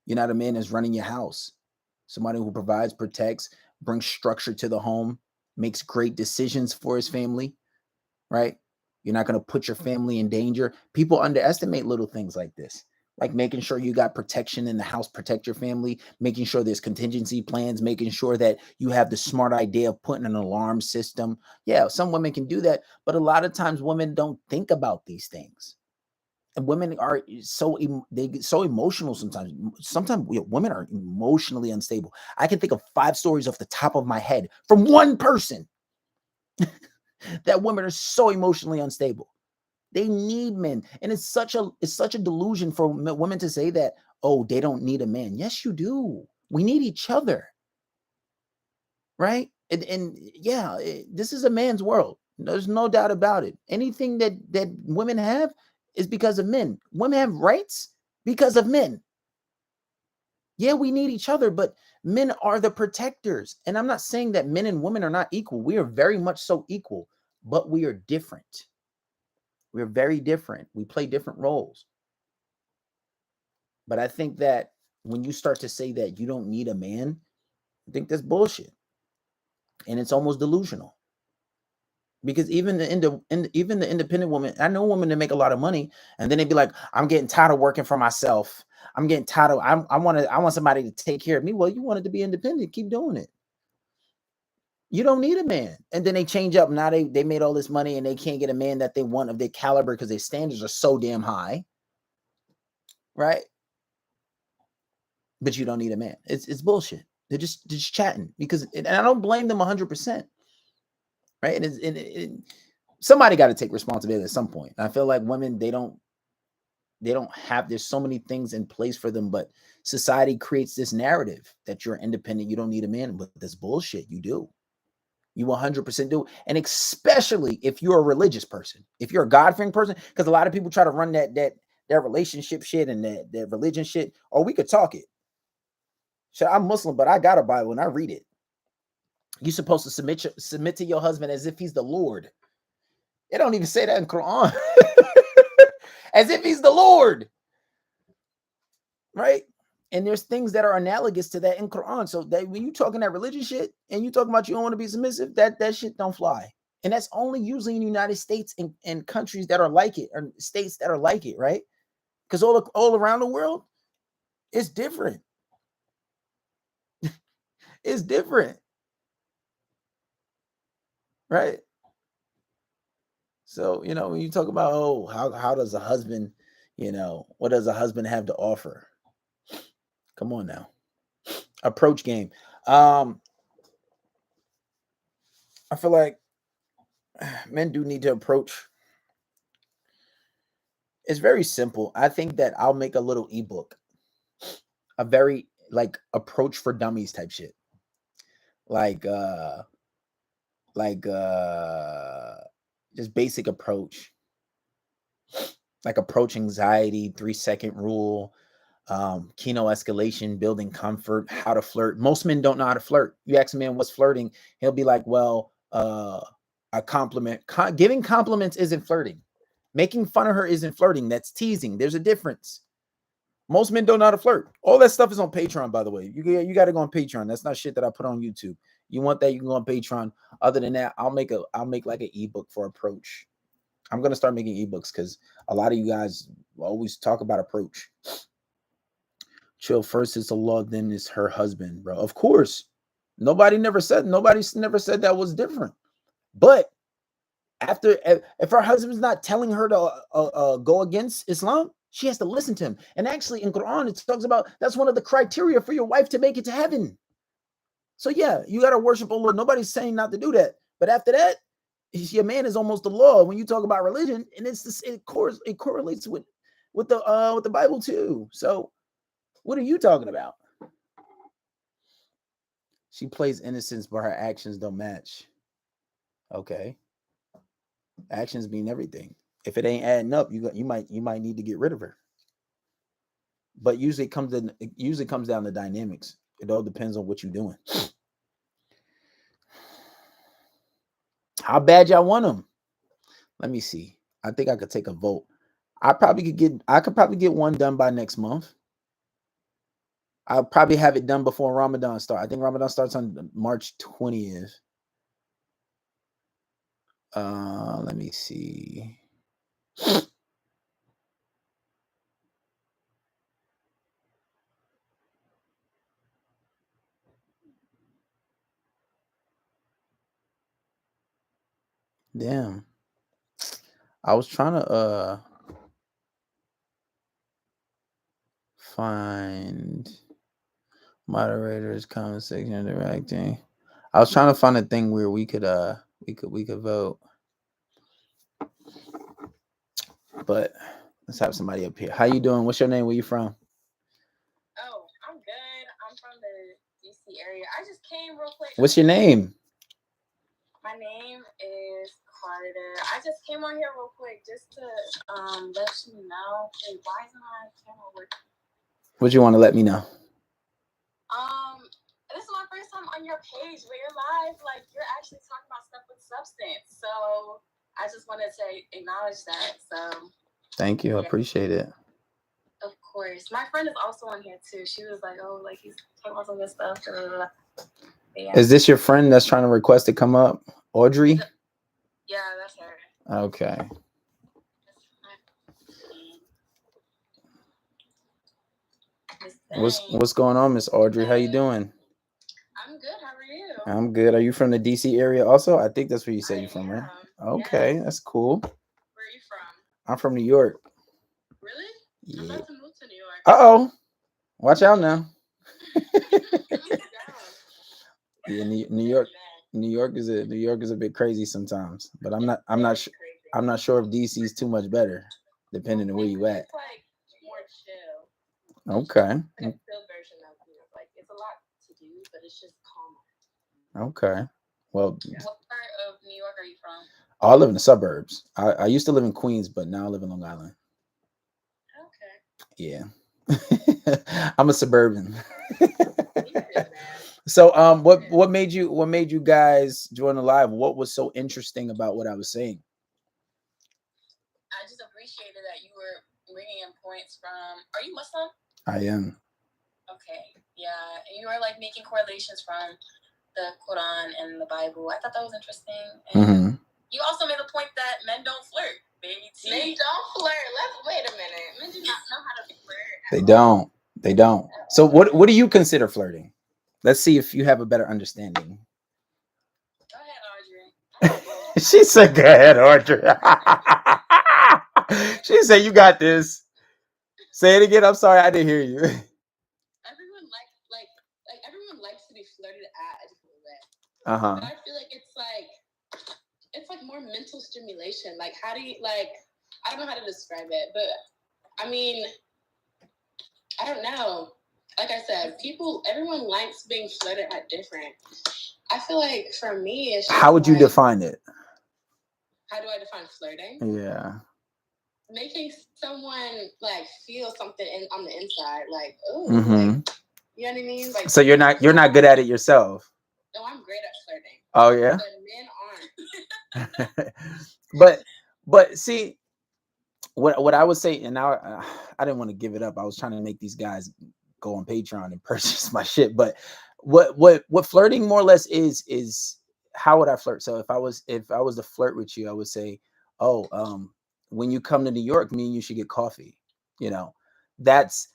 You're not a man that's running your house. Somebody who provides, protects, brings structure to the home, makes great decisions for his family, right? You're not going to put your family in danger. People underestimate little things like this. like making sure you got protection in the house, protect your family, making sure there's contingency plans, making sure that you have the smart idea of putting an alarm system. Yeah, some women can do that, but a lot of times women don't think about these things. And women are they get so emotional sometimes. Sometimes women are emotionally unstable. I can think of 5 stories off the top of my head from one person that women are so emotionally unstable. They need men, and it's such a delusion for women to say that, oh, they don't need a man. Yes, you do. We need each other, right? And yeah, this is a man's world. There's no doubt about it. Anything that women have is because of men. Women have rights because of men. Yeah, we need each other, but men are the protectors. And I'm not saying that men and women are not equal. We are very much so equal, but we are different. We're very different. We play different roles. But I think that when you start to say that you don't need a man, I think that's bullshit. And it's almost delusional. Because even even the independent woman, I know women that make a lot of money, and then they'd be like, "I'm getting tired of working for myself. I'm getting tired of I want somebody to take care of me." Well, you wanted to be independent, keep doing it. You don't need a man. And then they change up. Now they made all this money and they can't get a man that they want of their caliber because their standards are so damn high, right? But you don't need a man. It's bullshit. They're just chatting because, and I don't blame them 100%, right? Somebody got to take responsibility at some point. I feel like women they don't have, there's so many things in place for them, but society creates this narrative that you're independent, you don't need a man, but this bullshit. You do. You 100% do. And especially if you're a religious person, if you're a God-fearing person, because a lot of people try to run that relationship shit and that religion shit. Or we could talk it. So I'm Muslim, but I got a Bible and I read it. You're supposed to submit to your husband as if he's the Lord. It don't even say that in Quran. As if he's the Lord, right? And there's things that are analogous to that in Quran. So that when you talking that religion shit and you talking about you don't want to be submissive, that shit don't fly. And that's only usually in the United States and countries that are like it, or states that are like it, right? Because all around the world, it's different. It's different, right? So, when you talk about, oh, how does a husband, what does a husband have to offer? Come on now. Approach game. I feel like men do need to approach. It's very simple. I think that I'll make a little ebook, a very like approach for dummies type shit. Like like uh just basic approach, like approach anxiety, 3-second rule, Kino escalation, building comfort, how to flirt. Most men don't know how to flirt. You ask a man what's flirting, he'll be like, well, a compliment. Giving compliments isn't flirting. Making fun of her isn't flirting. That's teasing. There's a difference. Most men don't know how to flirt. All that stuff is on Patreon, by the way. You got to go on Patreon. That's not shit that I put on YouTube. You want that, you can go on Patreon. Other than that, I'll make like an ebook for approach. I'm gonna start making ebooks because a lot of you guys always talk about approach. Chill, first it's Allah, then it's her husband, bro. Of course. Nobody's never said that was different. But after, if her husband's not telling her to go against Islam, she has to listen to him. And actually in Quran, it talks about that's one of the criteria for your wife to make it to heaven. So yeah, you got to worship Allah. Nobody's saying not to do that. But after that, your man is almost the law when you talk about religion, and it correlates with the Bible too. So what are you talking about? She plays innocence, but her actions don't match. Okay. Actions mean everything. If it ain't adding up, you might need to get rid of her. But usually it comes down to dynamics. It all depends on what you're doing. How bad y'all want them? Let me see. I think I could take a vote. I could probably get one done by next month. I'll probably have it done before Ramadan starts. I think Ramadan starts on March 20th. Let me see. Damn. I was trying to find moderators, comment section, interacting. I was trying to find a thing where we could vote. But let's have somebody up here. How you doing? What's your name? Where you from? Oh, I'm good. I'm from the DC area. I just came real quick. What's your name? My name is Carter. I just came on here real quick just to let you know. Hey, why isn't my camera working? What you want to let me know? This is my first time on your page where you're live. Like, you're actually talking about stuff with substance. So I just wanted to acknowledge that. So thank you. I appreciate it. Of course. My friend is also on here too. She was like, oh, like he's talking about some good stuff. Yeah. Is this your friend that's trying to request to come up? Audrey? Yeah, that's her. Okay. What's going on, Miss Audrey? How you doing? I'm good. How are you? I'm good. Are you from the DC area also? I think that's where you said you're from, right? Okay, yes. That's cool. Where are you from? I'm from New York. Really? Yeah. I'm about to move to New York. Uh-oh. Watch out now. Yeah, New York is a bit crazy sometimes, but I'm not sure if DC is too much better, depending on where you at. It's like more chill. Okay. Like a chill version of New York. Like it's a lot to do, but it's just calmer. Okay. Well, what part of New York are you from? I live in the suburbs. I used to live in Queens, but now I live in Long Island. Okay. Yeah. I'm a suburban. So what made you guys join the live? What was so interesting about what I was saying? I just appreciated that you were bringing in points from. Are you Muslim? I am. Okay, yeah, and you were like making correlations from the Quran and the Bible. I thought that was interesting. And you also made the point that men don't flirt, baby. Men don't flirt. Wait a minute. Men do not know how to flirt. They don't. So what do you consider flirting? Let's see if you have a better understanding. Go ahead, Audrey. She said, "Go ahead, Audrey." She said, "You got this." Say it again. I'm sorry, I didn't hear you. Everyone likes to be flirted at a different way. But I feel like it's like more mental stimulation. Like, how do you I don't know how to describe it, but I mean, I don't know. Like I said, everyone likes being flirted at different. I feel like for me, it's just how would you define it? How do I define flirting? Yeah. Making someone feel something on the inside, oh, you know what I mean? So you're not good at it yourself. No, I'm great at flirting. Oh yeah. But men aren't. but see, what I would say, and now I didn't want to give it up. I was trying to make these guys go on Patreon and purchase my shit. But what flirting more or less is how would I flirt? So if I was to flirt with you, I would say, oh, when you come to New York, me and you should get coffee. You know, that's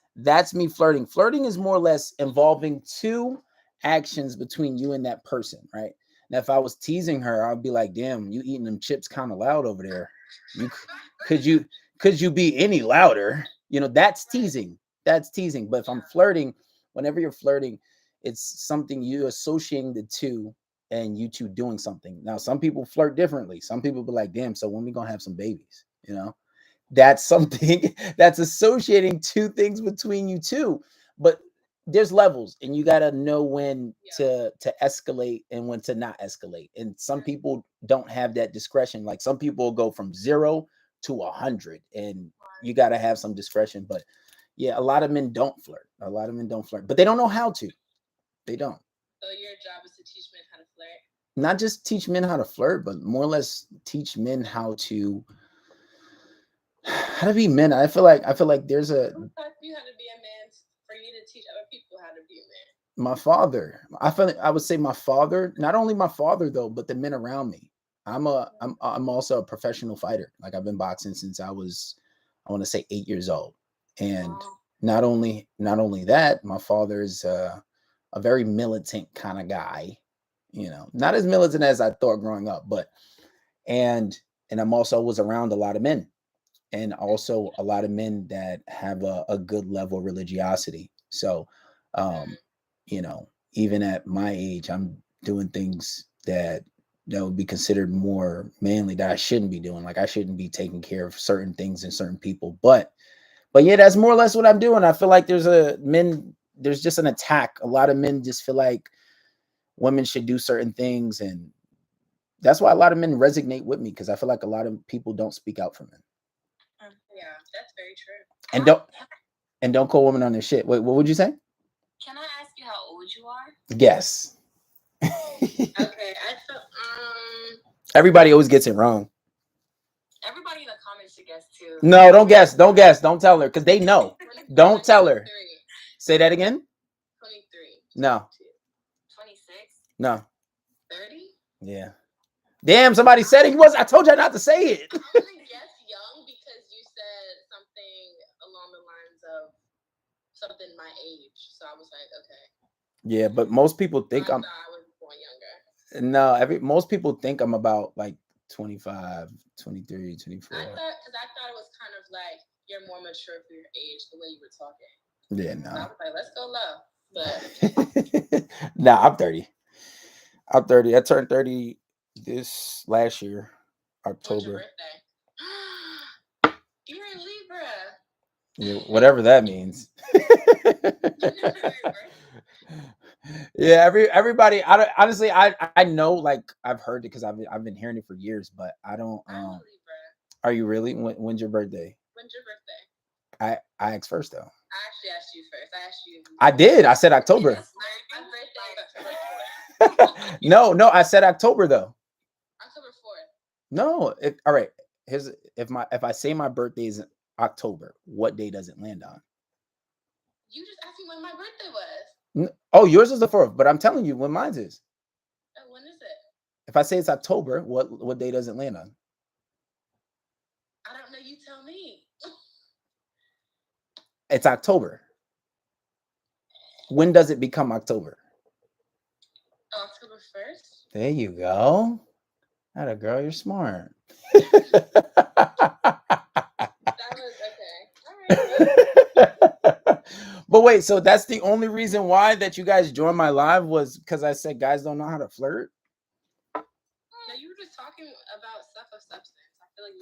me flirting. Flirting is more or less involving two actions between you and that person, right? Now, if I was teasing her, I'd be like, damn, you eating them chips kind of loud over there. Could you be any louder? You know, that's teasing. That's teasing. But if I'm flirting, whenever you're flirting, it's something you associating the two and you two doing something. Now, some people flirt differently. Some people be like, damn, so when we gonna have some babies? You know, that's something that's associating two things between you two. But there's levels, and you gotta know when to escalate and when to not escalate. And some people don't have that discretion. Like some people go from 0 to 100, and you gotta have some discretion. But yeah, a lot of men don't flirt. But they don't know how to. They don't. So your job is to teach men how to flirt? Not just teach men how to flirt, but more or less teach men how to be men. I feel like there's a. Who taught you how to be a man for you to teach other people how to be a man? My father. I would say my father. Not only my father though, but the men around me. I'm also a professional fighter. Like I've been boxing since I was, I want to say 8 years old. And not only that, my father is a very militant kind of guy. You know, not as militant as I thought growing up, but and I'm also was around a lot of men, and also a lot of men that have a good level of religiosity. So, you know, even at my age, I'm doing things that would be considered more manly that I shouldn't be doing. Like I shouldn't be taking care of certain things and certain people. But yeah, that's more or less what I'm doing. I feel like there's just an attack. A lot of men just feel like women should do certain things, and that's why a lot of men resonate with me, because I feel like a lot of people don't speak out for men. Yeah, that's very true. And don't call women on their shit. Wait, what would you say? Can I ask you how old you are? Yes. Okay, I feel everybody always gets it wrong. Everybody in the comments should guess too. No, don't guess. Don't guess. Don't tell her, because they know. Don't tell her. Say that again. 23. No. 26. No. 30. Yeah. Damn, somebody said it. I told you not to say it. I'm gonna guess young because you said something along the lines of something my age. So I was like, okay. Yeah, but most people think I was born younger. No, most people think I'm about like 25, 23, 24. Because I thought it was kind of like you're more mature for your age, the way you were talking. Yeah, no. So I was like, let's go low. But nah, I'm 30. I'm 30. I turned 30 this last year, October. When's your birthday? You're in Libra. Yeah, whatever that means. Yeah, everybody. Honestly, I know, like I've heard it because I've been hearing it for years, but I don't. Are you really? When's your birthday? When's your birthday? I asked first though. I actually asked you first. I asked you. I did. I said October. My birthday. No, I said October though. October 4th. No, all right. Here's if I say my birthday is October, what day does it land on? You just asked me when my birthday was. Oh, yours is the 4th, but I'm telling you when mine is. When is it? If I say it's October, what day does it land on? I don't know. You tell me. It's October. When does it become October? October 1st. There you go. Atta girl, you're smart. That was okay. All right. But wait, so that's the only reason why that you guys joined my live was because I said guys don't know how to flirt? No, you were just talking about stuff of substance. I feel like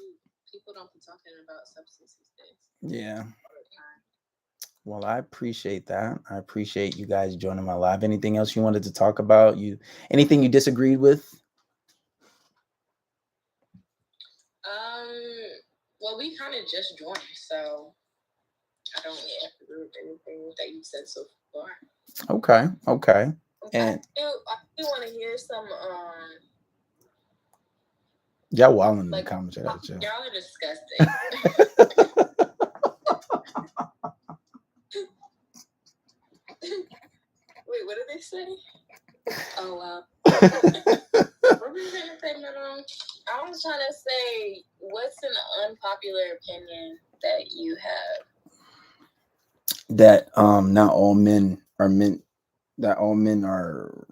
people don't be talking about substance these days. Yeah. Well, I appreciate that. I appreciate you guys joining my live. Anything else you wanted to talk about? Anything you disagreed with? Well, we kind of just joined, so I don't agree with anything that you said so far. Okay. And I do want to hear some. Y'all wild in the comments. Y'all are disgusting. Wait, what did they say? Oh wow. What were you trying to say, Madam? I was trying to say, what's an unpopular opinion that you have? That not all men are meant. That all men are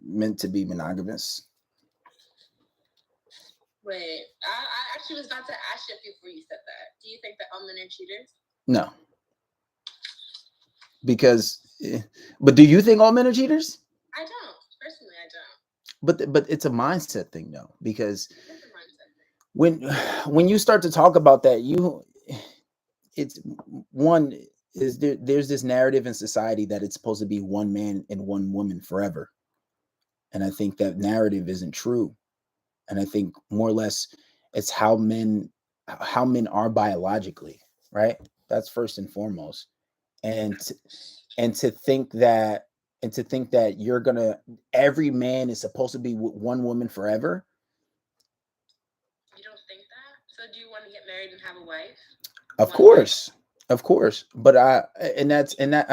meant to be monogamous. Wait, I actually was about to ask you before you said that. Do you think that all men are cheaters? No. But do you think all men are cheaters? I don't. Personally, I don't. But it's a mindset thing though, because when you start to talk about that, there's this narrative in society that it's supposed to be one man and one woman forever. And I think that narrative isn't true. And I think more or less it's how men are biologically, right? That's first and foremost. And to think that every man is supposed to be with one woman forever. You don't think that? So do you want to get married and have a wife? Of course. But I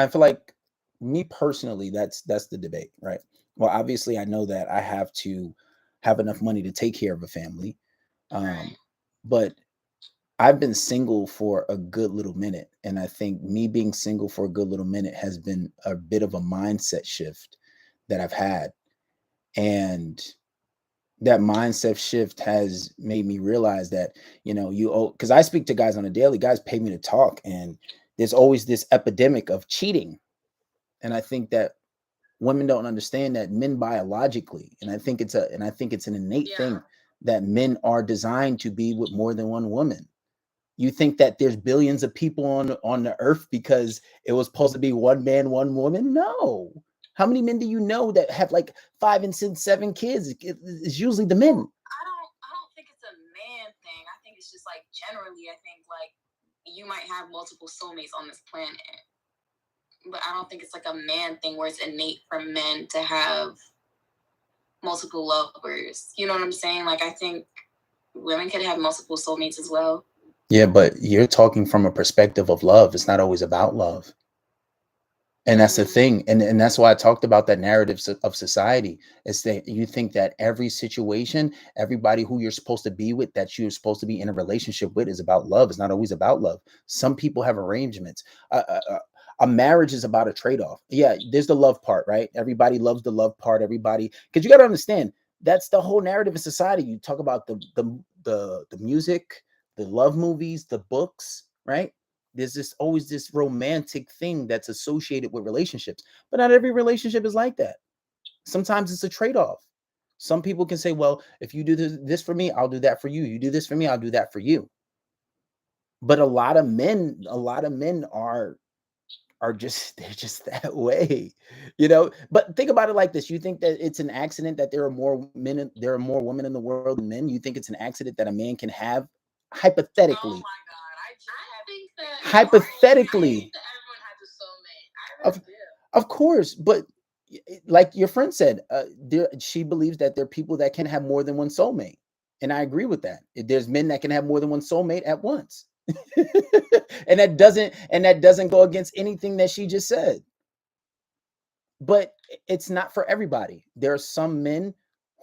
feel like, me personally, that's the debate, right? Well, obviously I know that I have to have enough money to take care of a family. Right. But I've been single for a good little minute. And I think me being single for a good little minute has been a bit of a mindset shift that I've had. And that mindset shift has made me realize that, because I speak to guys on a daily, guys pay me to talk, and there's always this epidemic of cheating. And I think that women don't understand that men biologically, and I think it's an innate thing that men are designed to be with more than one woman. You think that there's billions of people on the earth because it was supposed to be one man, one woman? No. How many men do you know that have like 5 and 6, 7 kids? It's usually the men. I don't think it's a man thing. I think it's just like generally, I think like you might have multiple soulmates on this planet, but I don't think it's like a man thing where it's innate for men to have multiple lovers. You know what I'm saying? Like, I think women could have multiple soulmates as well. Yeah, but you're talking from a perspective of love. It's not always about love. And that's the thing. And that's why I talked about that narrative of society. Is that you think that every situation, everybody who you're supposed to be with, that you're supposed to be in a relationship with, is about love. It's not always about love. Some people have arrangements. A marriage is about a trade-off. Yeah, there's the love part, right? Everybody loves the love part. Everybody, because you got to understand, that's the whole narrative of society. You talk about the music, the love movies, the books, right? There's always this romantic thing that's associated with relationships, but not every relationship is like that. Sometimes it's a trade-off. Some people can say, well, if you do this for me, I'll do that for you. You do this for me, I'll do that for you. But a lot of men are just, they're just that way, But think about it like this. You think that it's an accident that there are more women in the world than men? You think it's an accident that a man can have, hypothetically? Oh my God. I think that hypothetically, I think that everyone has a soulmate. I really do. Of course, but like your friend said, she believes that there are people that can have more than one soulmate, and I agree with that. There's men that can have more than one soulmate at once, and that doesn't go against anything that she just said. But it's not for everybody. There are some men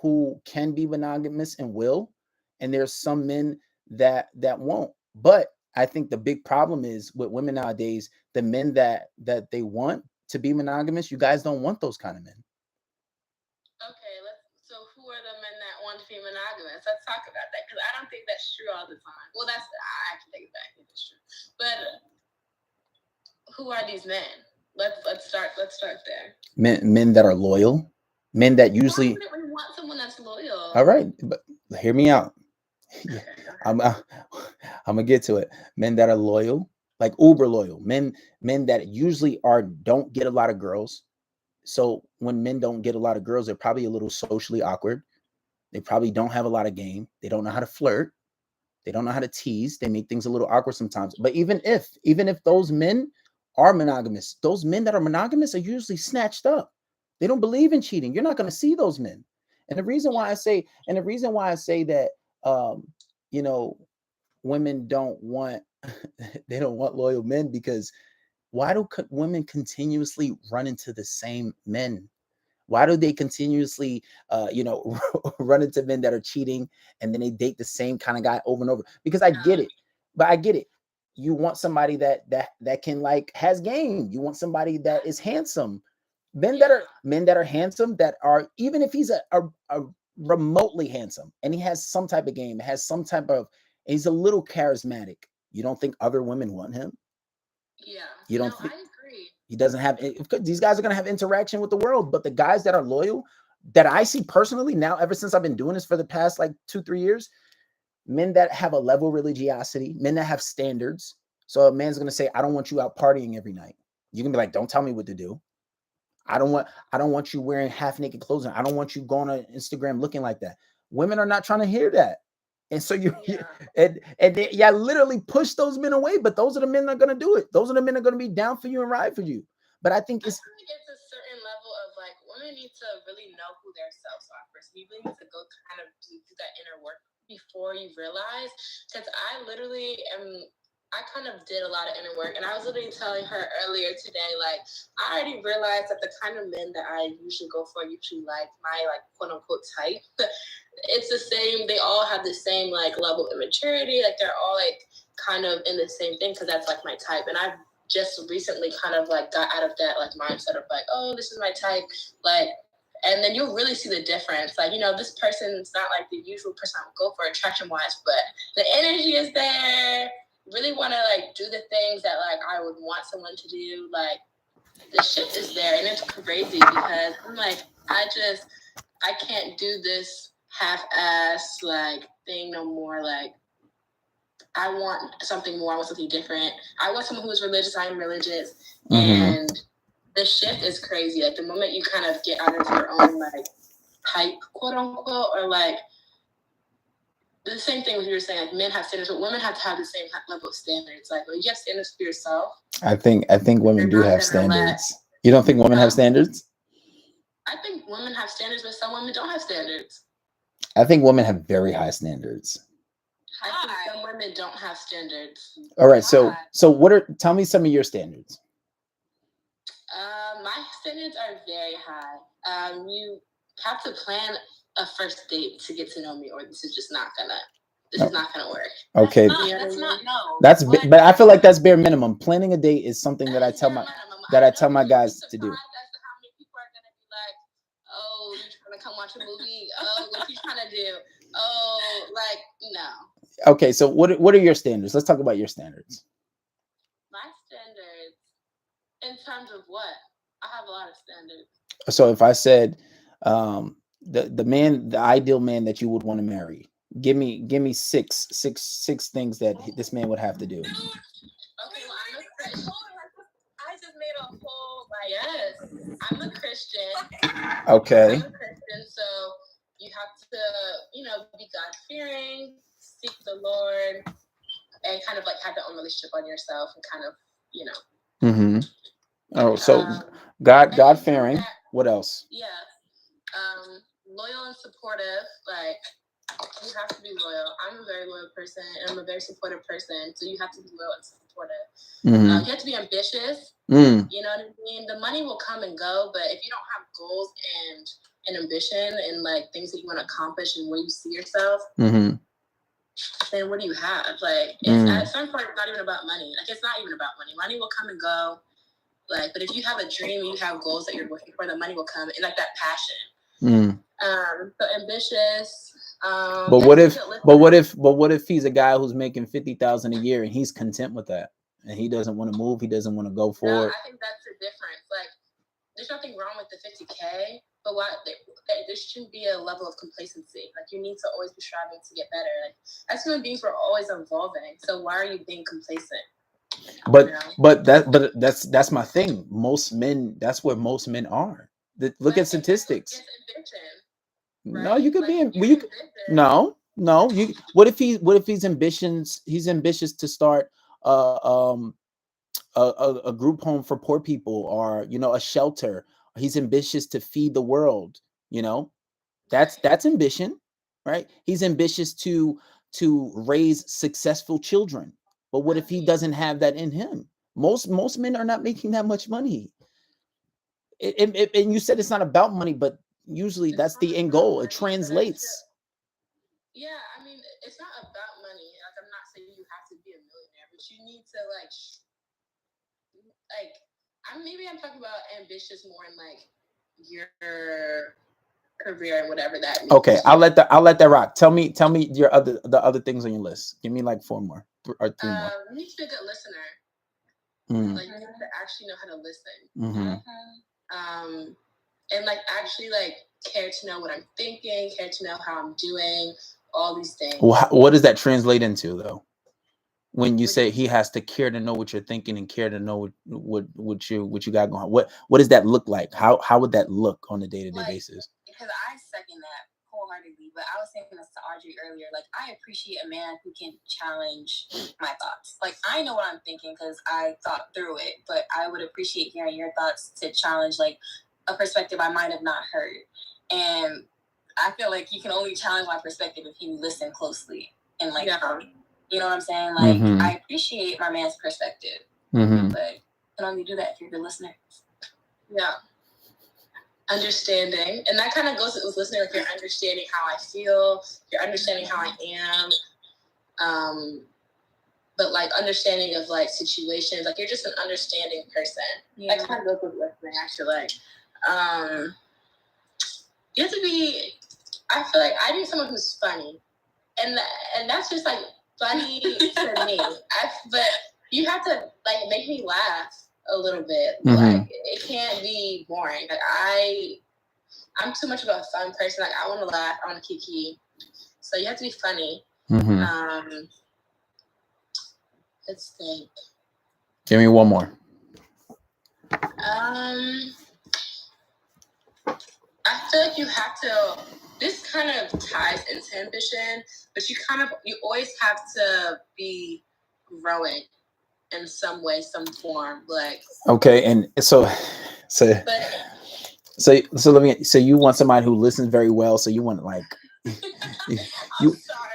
who can be monogamous and will, and there's some men that won't. But I think the big problem is with women nowadays, the men that they want to be monogamous, you guys don't want those kind of men. Okay, so who are the men that want to be monogamous? Let's talk about that, because I don't think that's true all the time. Well, I actually take it back. It's true. But who are these men? Let's start there. Men that are loyal, men that usually. Why wouldn't we want someone that's loyal? All right, but hear me out. Yeah, I'm gonna get to it. Men that are loyal, like uber loyal, men that usually don't get a lot of girls. So when men don't get a lot of girls, they're probably a little socially awkward. They probably don't have a lot of game. They don't know how to flirt. They don't know how to tease. They make things a little awkward sometimes. But even if those men are monogamous, those men that are monogamous are usually snatched up. They don't believe in cheating. You're not going to see those men. And the reason why I say that, women don't want they don't want loyal men, because why do women continuously run into the same men? Why do they continuously, run into men that are cheating, and then they date the same kind of guy over and over? Because I get it. You want somebody that can, like, has game. You want somebody that is handsome. Men that are handsome, that are, even if he's a remotely handsome and he has some type of game, he's a little charismatic. You don't think other women want him? Yeah. You don't think? I agree. He doesn't have. These guys are going to have interaction with the world, but the guys that are loyal, that I see personally now, ever since I've been doing this for the past like 2-3 years, men that have a level of religiosity, men that have standards. So a man's going to say, I don't want you out partying every night. You can be like, don't tell me what to do. I don't want you wearing half naked clothing. I don't want you going on Instagram looking like that. Women are not trying to hear that. And so I literally push those men away, but those are the men that are going to do it. Those are the men that are going to be down for you and ride for you. But I think it's a certain level of, like, women need to really know who their selves are first. You really need to go kind of do that inner work before you realize. Because I kind of did a lot of inner work, and I was literally telling her earlier today, like, I already realized that the kind of men that I usually go for, usually like my, like, quote unquote type, it's the same. They all have the same, like, level of immaturity. Like, they're all, like, kind of in the same thing, because that's, like, my type. And I've just recently kind of, like, got out of that, like, mindset of, like, oh, this is my type. Like, And then you'll really see the difference. Like, you know, this person's not like the usual person I would go for attraction-wise, but the energy is there. Really want to, like, do the things that, like, I would want someone to do. Like, the shit is there, and it's crazy because I'm like, I can't do this half-ass, like, thing no more. Like, I want something more. I want something different. I want someone who is religious. I am religious. And the shift is crazy. Like, the moment you kind of get out of your own, like, type, quote unquote, or like, the same thing when you were saying, like, men have standards, but women have to have the same level of standards. Like, when you have standards for yourself. I think women do have standards. You don't think women have standards? I think women have standards, but some women don't have standards. I think women have very high standards. I think some women don't have standards. All right, so tell me some of your standards. My standards are very high. You have to plan a first date to get to know me, or this is not gonna work. Okay, but I feel like that's bare minimum. Planning a date is something that I tell my guys to do. How many people are gonna be like, oh, you trying to come watch a movie? Oh, what you trying to do? Oh, like, no. Okay, so what are your standards? Let's talk about your standards. My standards, in terms of what? I have a lot of standards. So if I said, the ideal man that you would want to marry, give me six things that this man would have to do. Okay, well, I'm a Christian. I just made a whole, yes, I'm a Christian. Okay. I'm a Christian, so you have to, be God-fearing, seek the Lord, and kind of like have your own relationship on yourself and kind of, Oh, so God-fearing. What else? Yeah. Loyal and supportive. Like, you have to be loyal. I'm a very loyal person, and I'm a very supportive person, so you have to be loyal and supportive. You have to be ambitious. You know what I mean? The money will come and go, but if you don't have goals and ambition and, like, things that you want to accomplish and where you see yourself, then what do you have? Like, at some point, it's not even about money. Like, it's not even about money. Money will come and go. Like, but if you have a dream and you have goals that you're working for, the money will come, and, like, that passion. So ambitious. But what if he's a guy who's making $50,000 a year and he's content with that, and he doesn't want to move, he doesn't want to go for it? I think that's the difference. Like, there's nothing wrong with the $50K, but there shouldn't be a level of complacency. Like, you need to always be striving to get better. Like, as human beings, we're always evolving. So why are you being complacent? But that's my thing. Most men, that's where most men are. Look at statistics. It's ambition. Right? No, you could be. No. What if he's ambitious? He's ambitious to start a group home for poor people, or a shelter. He's ambitious to feed the world. That's ambition, right? He's ambitious to raise successful children. But what if he doesn't have that in him? Most men are not making that much money. And you said it's not about money, but usually that's the end goal. It translates. Yeah, I mean, it's not about money. Like, I'm not saying you have to be a millionaire, but you need to maybe I'm talking about ambitious more in, like, your career and whatever that means. Okay, I'll let that rock. Tell me the other things on your list. Give me like 4 more or 3 more. You need to be a good listener. Like, you have to actually know how to listen. And, like, actually, like, care to know what I'm thinking, care to know how I'm doing, all these things. What does that translate into, though? When you say he has to care to know what you're thinking and care to know what you got going on, what does that look like? How would that look on a day-to-day basis? Because I second that wholeheartedly, but I was saying this to Audrey earlier. Like, I appreciate a man who can challenge my thoughts. Like, I know what I'm thinking because I thought through it, but I would appreciate hearing your thoughts to challenge, like, a perspective I might have not heard. And I feel like you can only challenge my perspective if you listen closely and, like, you know what I'm saying? Like, I appreciate my man's perspective, but you can only do that if you're a good listener. Yeah. Understanding. And that kind of goes with listening. Like, you're understanding how I feel, you're understanding how I am. But, like, understanding of, like, situations. Like, you're just an understanding person. Yeah. That kind of goes with listening, actually. you have to be. I feel like I need someone who's funny, and that's just like funny to me. But you have to like make me laugh a little bit. Mm-hmm. Like it can't be boring. Like I'm too much of a fun person. Like I want to laugh. I want to kiki. So you have to be funny. Mm-hmm. Let's think. Give me one more. I feel like you have to. This kind of ties into ambition, but you always have to be growing in some way, some form. Like okay, and so let me. So you want somebody who listens very well. So you want like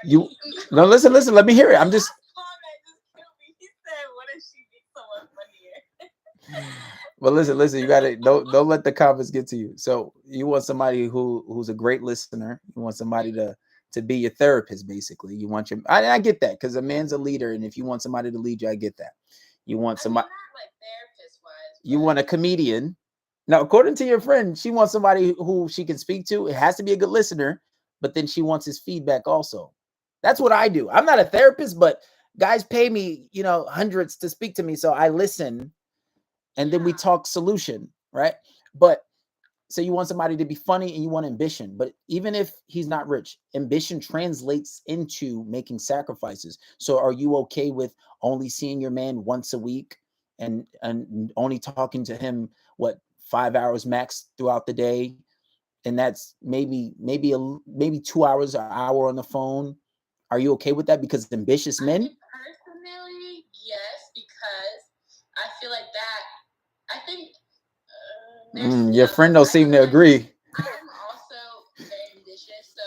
you. No, listen. Let me hear it. I'm just. He said, "What if she gets someone funnier?" But listen, you gotta don't let the comments get to you. So you want somebody who's a great listener. You want somebody to be your therapist, basically. You want I get that because a man's a leader, and if you want somebody to lead you, I get that. You want somebody not like therapist-wise. You want a comedian. Now, according to your friend, she wants somebody who she can speak to. It has to be a good listener, but then she wants his feedback also. That's what I do. I'm not a therapist, but guys pay me, hundreds to speak to me, so I listen. And then we talk solution, right? But so you want somebody to be funny and you want ambition. But even if he's not rich, ambition translates into making sacrifices. So are you okay with only seeing your man once a week and only talking to him, 5 hours max throughout the day? And that's maybe 2 hours, an hour on the phone. Are you okay with that? Because ambitious men? Personally, yes, because I feel like that. I think your friend don't seem to agree. I'm also very ambitious, so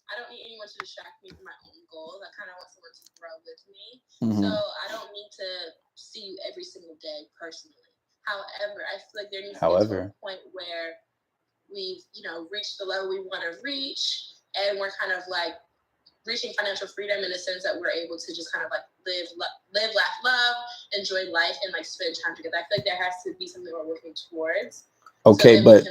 I don't need anyone to distract me from my own goals. I kind of want someone to grow with me. Mm-hmm. So I don't need to see you every single day personally. However, I feel like there needs to be a point where we've, reached the level we want to reach, and we're kind of like reaching financial freedom in the sense that we're able to just kind of like live, laugh, love, enjoy life, and like spend time together. I feel like there has to be something we're working towards. Okay, so but but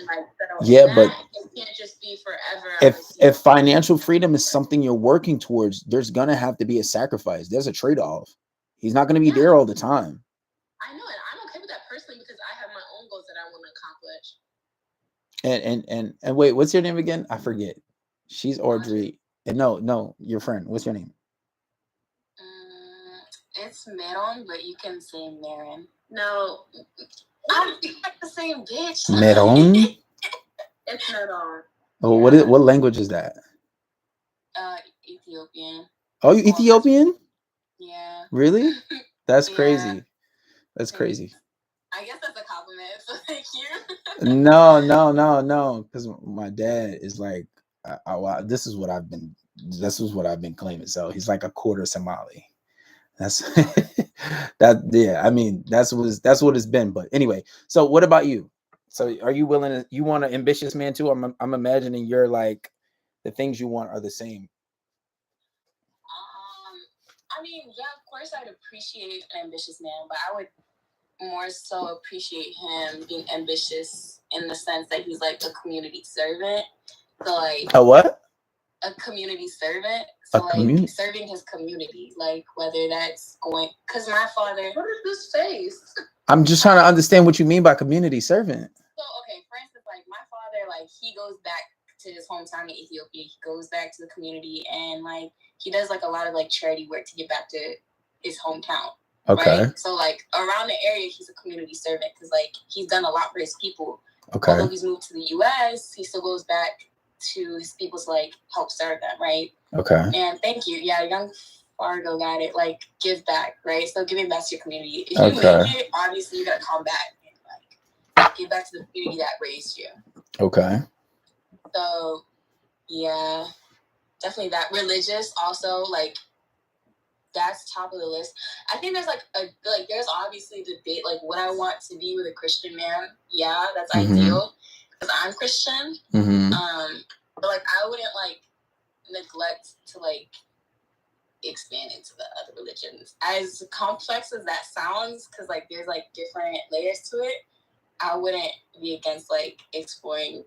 it can't just be forever. If financial freedom is something you're working towards, there's gonna have to be a sacrifice. There's a trade-off. He's not gonna be there all the time. I know, and I'm okay with that personally because I have my own goals that I want to accomplish. And wait, what's your name again? I forget. She's Audrey. And no, your friend. What's your name? It's Meron, but you can say Marin. No. I don't think like the same bitch. Meron? It's Meron. Oh, yeah. What language is that? Ethiopian. Oh, you Ethiopian? Yeah. Really? That's crazy. That's crazy. I guess that's a compliment, so thank you. No. Because my dad is like, this is what I've been claiming. So he's like a quarter Somali. That's that. Yeah, I mean, that's what it's been. But anyway, so what about you? So are you willing to? You want an ambitious man too? I'm imagining you're like the things you want are the same. I mean, yeah, of course, I'd appreciate an ambitious man, but I would more so appreciate him being ambitious in the sense that he's like a community servant. So like a what? A community servant. So like serving his community, like whether that's going, because my father. What is this face? I'm just trying to understand what you mean by community servant. So okay, for instance, like my father, like he goes back to his hometown in Ethiopia. He goes back to the community and like he does like a lot of like charity work to get back to his hometown. Okay. Right? So like around the area, he's a community servant because like he's done a lot for his people. Okay. Although he's moved to the U.S., he still goes back to his people to like help serve them, right? Okay. And thank you. Yeah, young Fargo got it. Like give back, right? So giving back to your community. If you make it, obviously you gotta come back and like give back to the community that raised you. Okay. So yeah, definitely that. Religious also, like that's top of the list. I think there's there's obviously debate like what I want to be with a Christian man. Yeah, that's ideal because I'm Christian. Mm-hmm. But like I wouldn't like neglect to like expand into the other religions. As complex as that sounds, because like there's like different layers to it, I wouldn't be against like exploring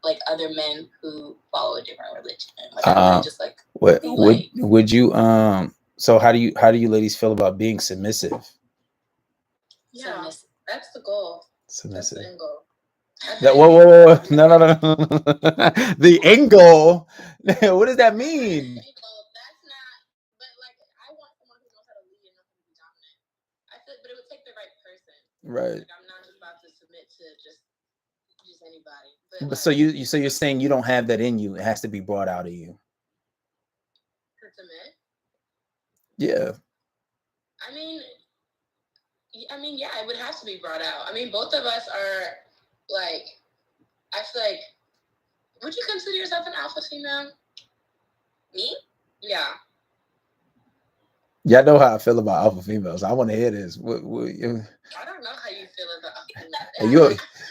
like other men who follow a different religion. Like I wouldn't just like. What would you So how do you ladies feel about being submissive? Yeah, that's the goal. Submissive. That's the end goal. Whoa. No. The end goal. What does that mean? That's not. But like, I want someone who knows how to lead and knows how to be dominant. I feel, but it would take the right person. Right. Like, I'm not just about to submit to just anybody. But like, so you're saying you don't have that in you. It has to be brought out of you. To submit? Yeah. I mean, yeah, it would have to be brought out. I mean, both of us are like, I feel like, would you consider yourself an alpha female? Me? Yeah. Y'all know how I feel about alpha females. I want to hear this. I don't know how you feel about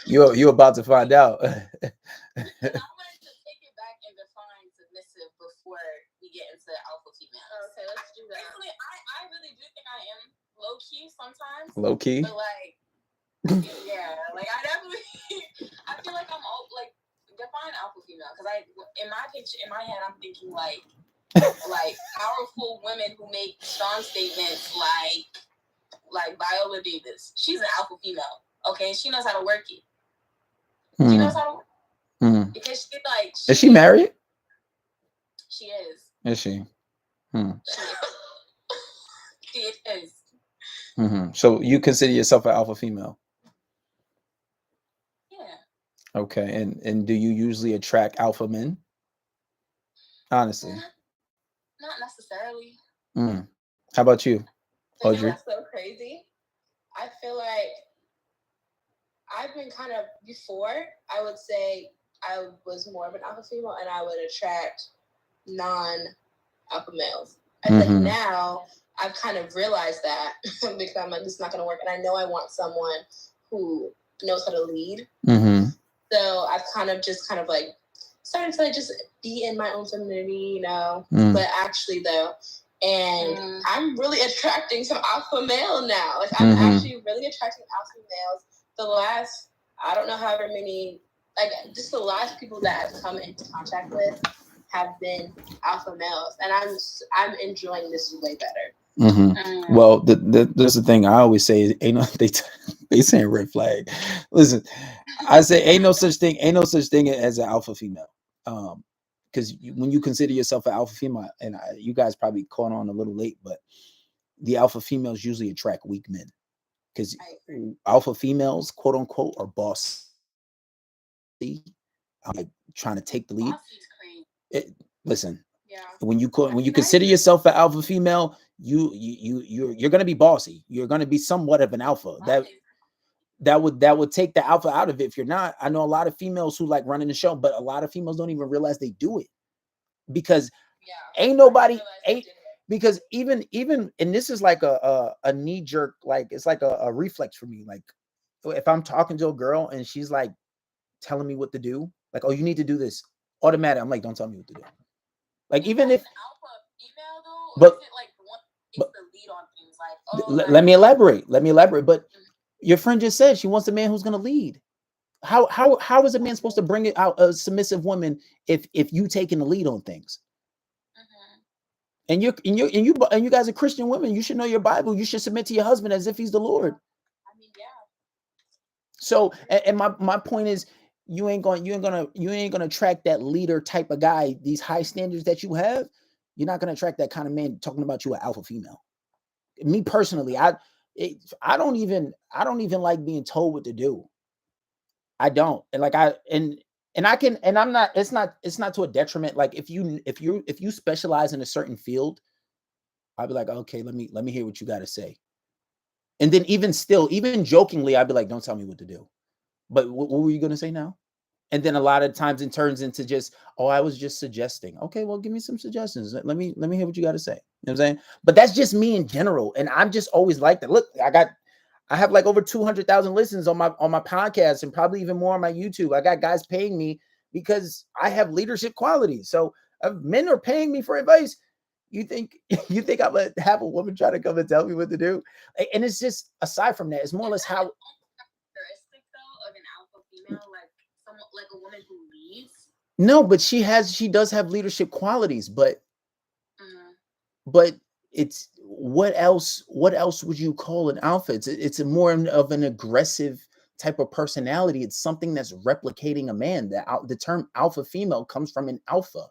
you about to find out. I wanted to take it back and define submissive before we get into alpha female. Okay, let's do that. Basically, I really do think I am low key sometimes. Low key? But like, yeah, like I definitely, I feel like I'm like define alpha female because in my head I'm thinking like powerful women who make strong statements like Viola Davis. She's an alpha female, okay? She knows how to work it. She knows how to work because is she married? She is. Is she? She is. So you consider yourself an alpha female? Yeah. Okay, and do you usually attract alpha men? Honestly. Not necessarily. How about you, Audrey? That's so crazy. I feel like I've been kind of, before, I would say I was more of an alpha female and I would attract non-alpha males. I think now I've kind of realized that because I'm like, this is not going to work. And I know I want someone who knows how to lead. So I've kind of like started to like just be in my own femininity, you know, but actually though, and I'm really attracting some alpha male now. Like I'm actually really attracting alpha males. The last, I don't know however many, like just the last people that I've come into contact with have been alpha males, and I'm enjoying this way better. Well, there's the thing I always say is ain't no they saying red flag. Listen, I say ain't no such thing as an alpha female. Because when you consider yourself an alpha female, and you guys probably caught on a little late, but the alpha females usually attract weak men because alpha females, quote unquote, are bossy. Like trying to take the lead. Listen, when you consider yourself an alpha female, you're gonna be bossy. You're gonna be somewhat of an alpha. That would take the alpha out of it. If you're not, I know a lot of females who like running the show, but a lot of females don't even realize they do it because because even and this is like a knee jerk, like it's like a reflex for me. Like if I'm talking to a girl and she's like telling me what to do, like, oh, you need to do this, automatic. I'm like, don't tell me what to do. Like even if alpha female though, but is it like one takes the lead on things like let me elaborate. But your friend just said she wants a man who's going to lead. How is a man supposed to bring it out a submissive woman if you taking the lead on things? And you guys are Christian women. You should know your Bible. You should submit to your husband as if he's the Lord. I mean, yeah. So, and my point is, you ain't gonna attract that leader type of guy. These high standards that you have, you're not gonna attract that kind of man talking about you an alpha female. Me personally, I don't even like being told what to do. I don't. And like I'm not, it's not to a detriment. Like if you specialize in a certain field, I'd be like, okay, let me hear what you got to say. And then even jokingly, I'd be like, don't tell me what to do. But what were you going to say now? And then a lot of times it turns into just, oh, I was just suggesting. Okay, well, give me some suggestions. Let me hear what you got to say. You know what I'm saying? But that's just me in general. And I'm just always like that. Look, I have like over 200,000 listens on my podcast and probably even more on my YouTube. I got guys paying me because I have leadership qualities. So men are paying me for advice. You think I'm gonna have a woman try to come and tell me what to do? And it's just, aside from that, it's more or less how. Characteristic though of an alpha female, like a woman who No, but she does have leadership qualities, but it's what else would you call an alpha? It's a more of an aggressive type of personality. It's something that's replicating a man. The term alpha female comes from an alpha,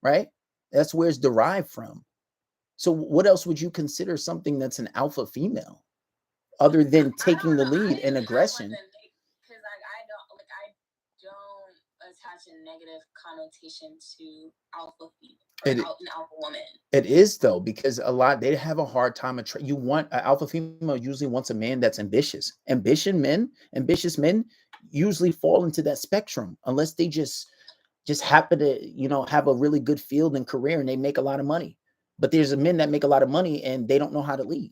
right? That's where it's derived from. So what else would you consider something that's an alpha female other than taking the lead and aggression? Because I don't attach a negative connotation to alpha female. An alpha woman. It is though, because a lot they have a hard time. You want an alpha female usually wants a man that's ambitious. Ambitious men usually fall into that spectrum unless they just happen to have a really good field and career and they make a lot of money. But there's men that make a lot of money and they don't know how to lead.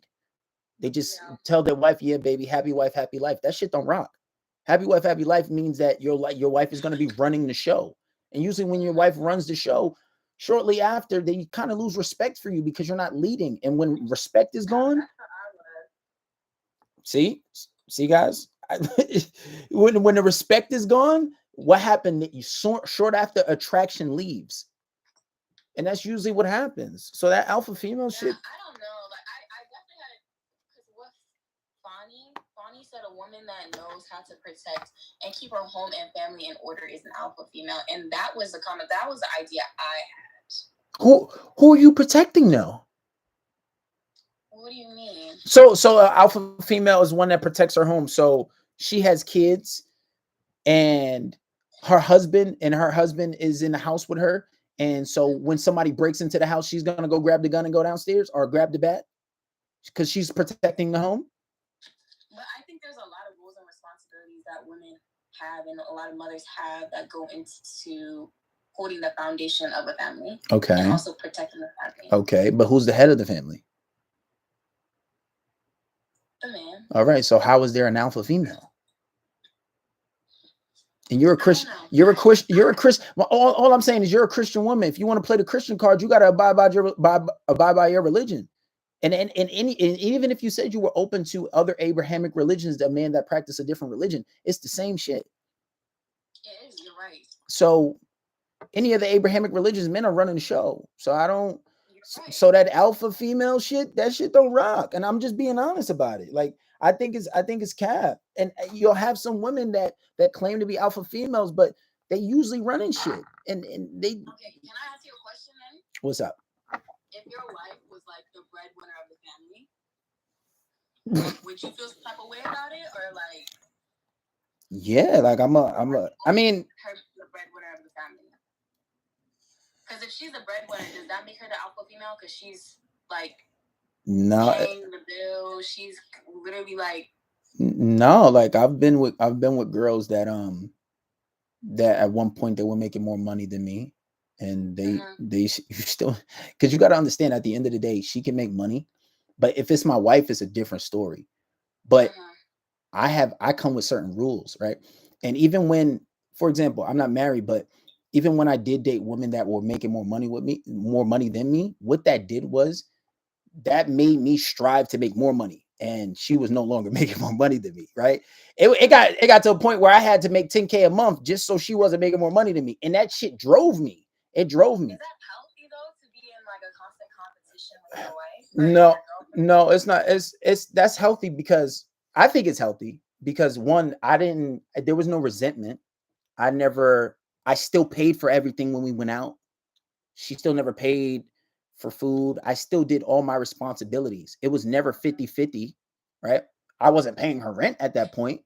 They just tell their wife, "Yeah, baby, happy wife, happy life." That shit don't rock. Happy wife, happy life means that your wife is going to be running the show. And usually when your wife runs the show, shortly after, they kind of lose respect for you because you're not leading. And when respect is gone, see guys, when the respect is gone, what happened? That you short after attraction leaves. And that's usually what happens. So that alpha female shit. I don't know. Like I definitely had, because what Fonnie said, a woman that knows how to protect and keep her home and family in order is an alpha female. And that was the comment. That was the idea I had. Who are you protecting now? What do you mean? So alpha female is one that protects her home. So she has kids and her husband is in the house with her. And so when somebody breaks into the house, she's going to go grab the gun and go downstairs or grab the bat because she's protecting the home. But I think there's a lot of roles and responsibilities that women have and a lot of mothers have that go into holding the foundation of a family. Okay. And also protecting the family. Okay. But who's the head of the family? The man. All right. So how is there an alpha female? And you're a Christian. You're a Christian. Well, all I'm saying is you're a Christian woman. If you want to play the Christian card, you got to abide by your religion. And even if you said you were open to other Abrahamic religions, the man that practice a different religion, it's the same shit. It is. You're right. So any of the Abrahamic religions, men are running the show. So I don't. Right. So that alpha female shit, that shit don't rock. And I'm just being honest about it. Like I think it's cap. And you'll have some women that claim to be alpha females, but they usually running shit. And they. Okay, can I ask you a question then? What's up? If your wife was like the breadwinner of the family, would you feel some type of way about it, or like? Yeah, like I mean, her the breadwinner of the family. Because if she's a breadwinner, does that make her the alpha female? Because she's like paying the bill. She's literally like. No, like I've been with girls that at one point they were making more money than me, and they still, because you got to understand at the end of the day she can make money, but if it's my wife, it's a different story. But I come with certain rules, right? And even when, for example, I'm not married, but even when I did date women that were making more money than me, what that did was that made me strive to make more money. And she was no longer making more money than me, right? It got to a point where I had to make $10K a month just so she wasn't making more money than me. And that shit drove me. It drove me. Is that healthy though, to be in like a constant competition with your wife? No, it's not. That's healthy because I think it's healthy because one, there was no resentment. I still paid for everything when we went out. She still never paid for food. I still did all my responsibilities. It was never 50-50, right? I wasn't paying her rent at that point.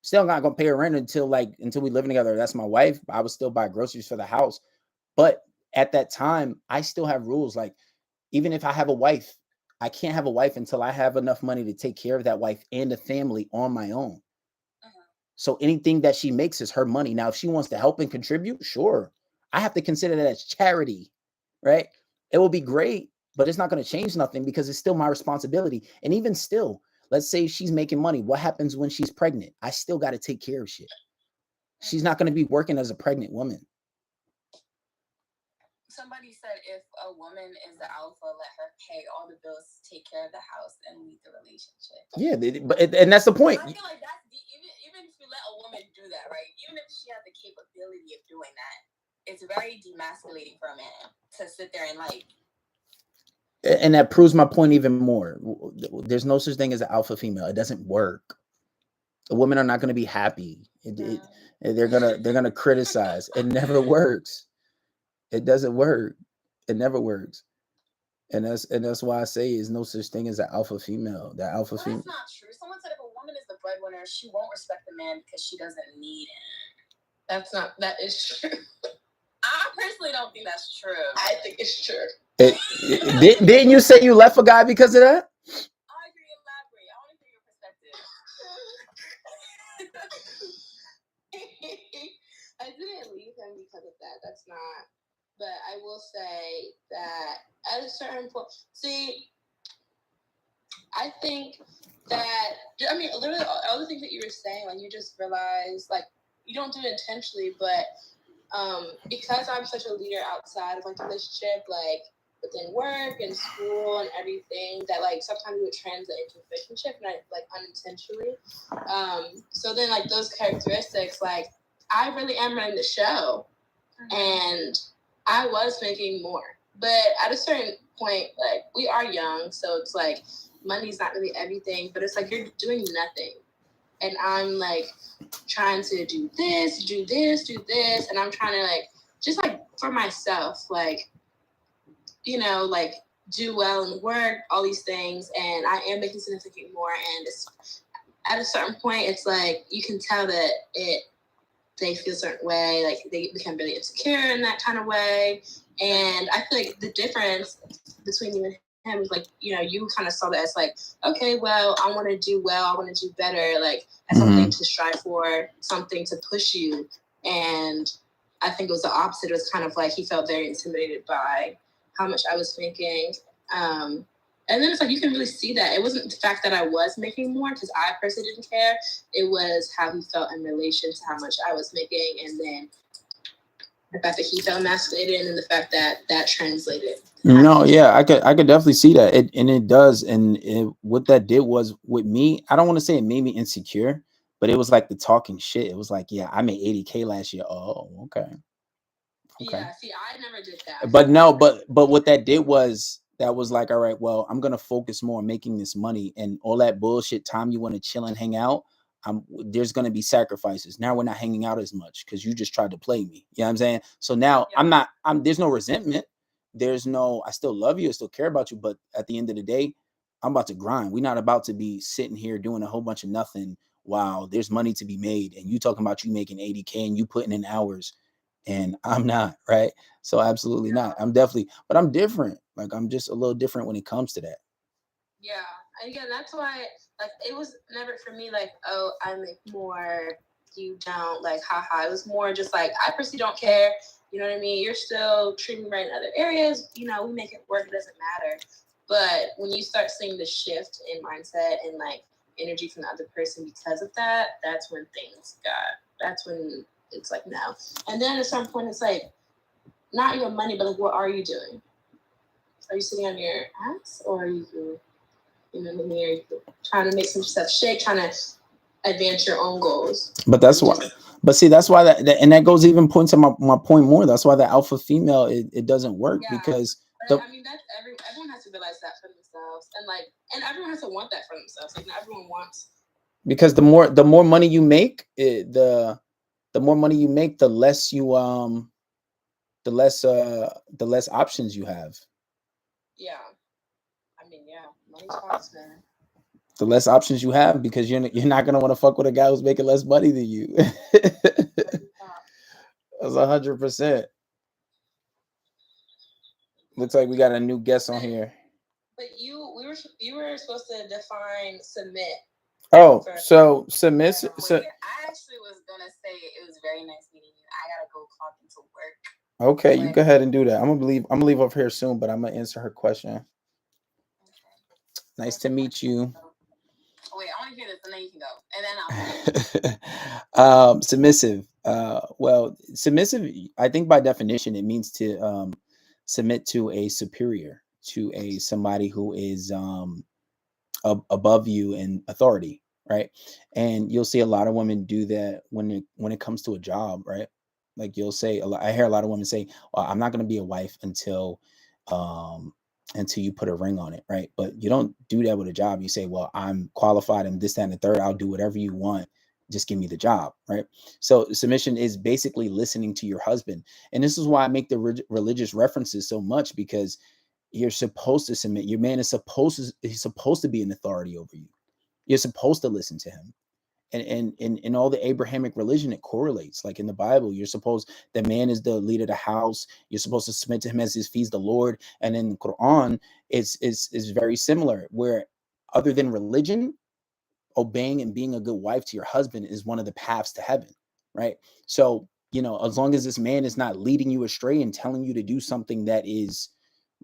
Still not gonna pay her rent until we living together. That's my wife. I would still buy groceries for the house. But at that time, I still have rules. Like, even if I have a wife, I can't have a wife until I have enough money to take care of that wife and the family on my own. So anything that she makes is her money. Now, if she wants to help and contribute, sure. I have to consider that as charity, right? It will be great, but it's not going to change nothing because it's still my responsibility. And even still, let's say she's making money. What happens when she's pregnant? I still got to take care of shit. She's not going to be working as a pregnant woman. Somebody said if a woman is the alpha, let her pay all the bills, take care of the house, and lead the relationship. Yeah, and that's the point. I feel like that's even if you let a woman do that, right? Even if she has the capability of doing that, it's very demasculating for a man to sit there and like. And that proves my point even more. There's no such thing as an alpha female. It doesn't work. The women are not going to be happy. They're gonna criticize. It never works. It doesn't work. It never works. And that's why I say there's no such thing as an alpha female. That alpha female. That's not true. Someone said if a woman is the breadwinner, she won't respect the man because she doesn't need him. That is true. I personally don't think that's true. I think it's true. Didn't you say you left a guy because of that? I agree. Elaborate. I want to hear your perspective. I didn't leave him because of that. That's not. But I will say that at a certain point, see, I think that, I mean, literally all the things that you were saying, like, you just realize, like, you don't do it intentionally, but because I'm such a leader outside of, like, the relationship, like, within work and school and everything, that, like, sometimes it would translate into a relationship, and like, unintentionally. So then, like, those characteristics, like, I really am running the show, and I was making more. But at a certain point, like, we are young, so it's like money's not really everything, but it's like you're doing nothing. And I'm like trying to do this, and I'm trying to like just like for myself, like, you know, like do well in work, all these things, and I am making significantly more. And it's at a certain point, it's like you can tell that they feel a certain way, like they become really insecure in that kind of way. And I feel like the difference between you and him is like, you know, you kind of saw that as like, okay, well, I want to do well, I want to do better, like as something to strive for, something to push you. And I think it was the opposite. It was kind of like he felt very intimidated by how much I was making. And then it's like you can really see that. It wasn't the fact that I was making more, because I personally didn't care. It was how he felt in relation to how much I was making, and then the fact that he felt emasculated, and then the fact that that translated. No, yeah, I could definitely see that. It does. And what that did was with me, I don't want to say it made me insecure, but it was like the talking shit. It was like, yeah, I made 80K last year. Oh, okay. Yeah, see, I never did that. But no, but what that did was that was like, all right, well, I'm gonna focus more on making this money, and all that bullshit time you want to chill and hang out. There's gonna be sacrifices. Now we're not hanging out as much because you just tried to play me. You know what I'm saying? So now there's no resentment. There's no, I still love you, I still care about you, but at the end of the day, I'm about to grind. We're not about to be sitting here doing a whole bunch of nothing while there's money to be made, and you talking about you making 80K and you putting in hours, and I'm not, right? So absolutely not. I'm definitely, but I'm different. Like I'm just a little different when it comes to that. Yeah. Again, that's why, like, it was never for me like, oh, I make more, you don't, like, haha. It was more just like, I personally don't care. You know what I mean? You're still treating me right in other areas. You know, we make it work. It doesn't matter. But when you start seeing the shift in mindset and like energy from the other person because of that, that's when that's when it's like no. And then at some point, it's like, not even money, but like, what are you doing? Are you sitting on your ass, or are you, you know, in the mirror, trying to make some stuff shake, trying to advance your own goals? But that's why. But see, that's why that and that goes even point to my point more. That's why the alpha female it doesn't work, because I mean that's everyone has to realize that for themselves, and everyone has to want that for themselves. Like not everyone wants. Because the more money you make, the more money you make, the less you the less options you have. Yeah, I mean, yeah, money's fast, man. The less options you have, because you're not gonna want to fuck with a guy who's making less money than you. That's 100%. Looks like we got a new guest on here. But you were supposed to define submit. Oh, so submissive. So I actually was gonna say it was very nice meeting you. I gotta go clock into work. Okay, you go ahead and do that. I'm gonna leave over here soon, but I'm gonna answer her question. Okay. Nice to meet you. Oh, wait, I want to hear this, and then you can go, and then I'll. Submissive. Well, submissive. I think by definition, it means to submit to a superior, to somebody who is above you in authority, right? And you'll see a lot of women do that when it comes to a job, right? Like you'll say, I hear a lot of women say, well, I'm not going to be a wife until you put a ring on it, right? But you don't do that with a job. You say, well, I'm qualified and this, that, and the third. I'll do whatever you want. Just give me the job, right? So submission is basically listening to your husband. And this is why I make the religious references so much, because you're supposed to submit. Your man is he's supposed to be an authority over you. You're supposed to listen to him. And in all the Abrahamic religion, it correlates. Like in the Bible, the man is the leader of the house. You're supposed to submit to him as he feeds the Lord. And in the Quran, it's very similar, where other than religion, obeying and being a good wife to your husband is one of the paths to heaven, right? So, as long as this man is not leading you astray and telling you to do something that is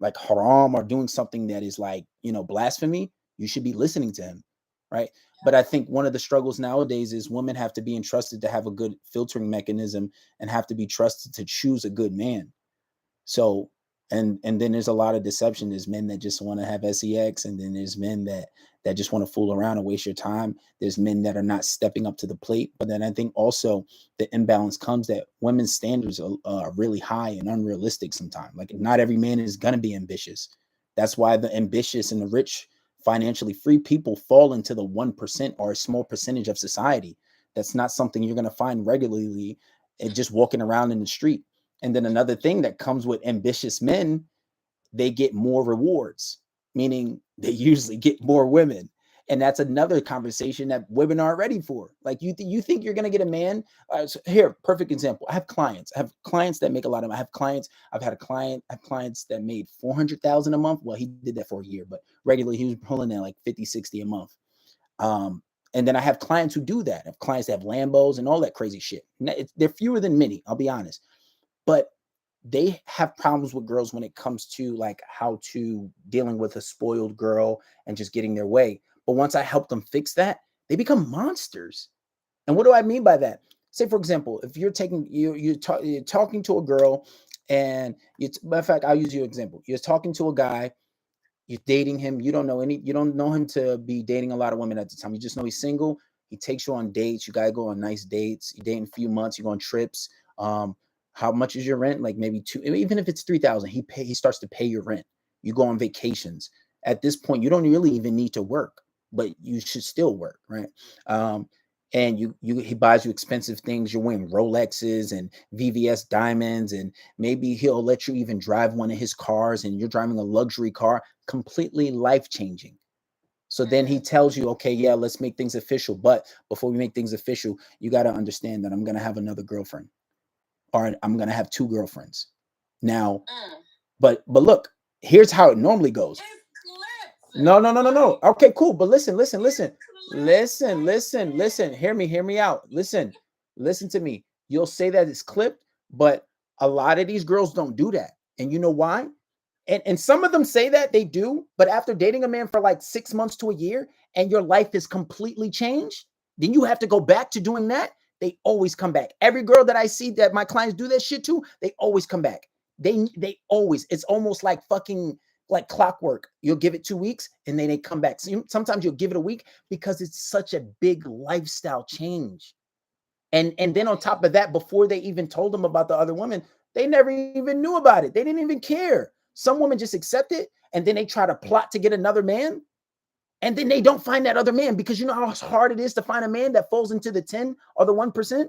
like haram, or doing something that is like, blasphemy, you should be listening to him, right? But I think one of the struggles nowadays is women have to be entrusted to have a good filtering mechanism and have to be trusted to choose a good man. So, and then there's a lot of deception. There's men that just want to have sex, and then there's men that just want to fool around and waste your time. There's men that are not stepping up to the plate. But then I think also the imbalance comes that women's standards are really high and unrealistic sometimes. Like not every man is going to be ambitious. That's why the ambitious and the rich, financially free people fall into the 1% or a small percentage of society. That's not something you're going to find regularly just walking around in the street. And then another thing that comes with ambitious men, they get more rewards, meaning they usually get more women. And that's another conversation that women aren't ready for. Like you think you're going to get a man. So here, perfect example. I have clients that make a lot of money. I have clients that made 400,000 a month. Well, he did that for a year, but regularly he was pulling in like 50, 60 a month. And then I have clients who do that. I have clients that have Lambos and all that crazy shit. They're fewer than many, I'll be honest. But they have problems with girls when it comes to like how to dealing with a spoiled girl and just getting their way. But once I help them fix that, they become monsters. And what do I mean by that? Say, for example, if you're talking to a girl, and matter of fact, I'll use your example. You're talking to a guy, you're dating him. You don't know him to be dating a lot of women at the time. You just know he's single. He takes you on dates. You gotta go on nice dates. You date in a few months. You go on trips. How much is your rent? Like maybe even if it's 3,000, he starts to pay your rent. You go on vacations. At this point, you don't really even need to work, but you should still work, right? And he buys you expensive things. You're wearing Rolexes and VVS diamonds, and maybe he'll let you even drive one of his cars, and you're driving a luxury car, completely life-changing. So then he tells you, okay, yeah, let's make things official. But before we make things official, you got to understand that I'm going to have another girlfriend, or I'm going to have 2 girlfriends. Now, but look, here's how it normally goes. No. Okay, cool. But listen. Hear me out. Listen to me. You'll say that it's clipped, but a lot of these girls don't do that. And you know why? And some of them say that they do, but after dating a man for like 6 months to a year and your life is completely changed, then you have to go back to doing that. They always come back. Every girl that I see that my clients do that shit to, they always come back. They always, it's almost like fucking like clockwork. You'll give it 2 weeks and then they come back. So sometimes you'll give it a week because it's such a big lifestyle change. And then on top of that, before they even told them about the other women, they never even knew about it. They didn't even care. Some women just accept it, and then they try to plot to get another man, and then they don't find that other man, because you know how hard it is to find a man that falls into the 10 or the 1%?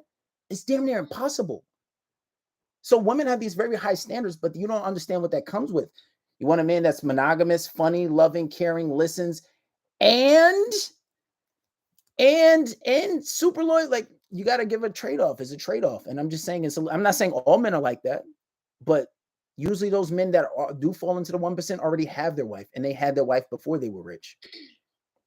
It's damn near impossible. So women have these very high standards, but you don't understand what that comes with. You want a man that's monogamous, funny, loving, caring, listens, and super loyal. Like, you got to give a trade-off. It's a trade-off. And I'm just saying, I'm not saying all men are like that, but usually those men that do fall into the 1% already have their wife, and they had their wife before they were rich.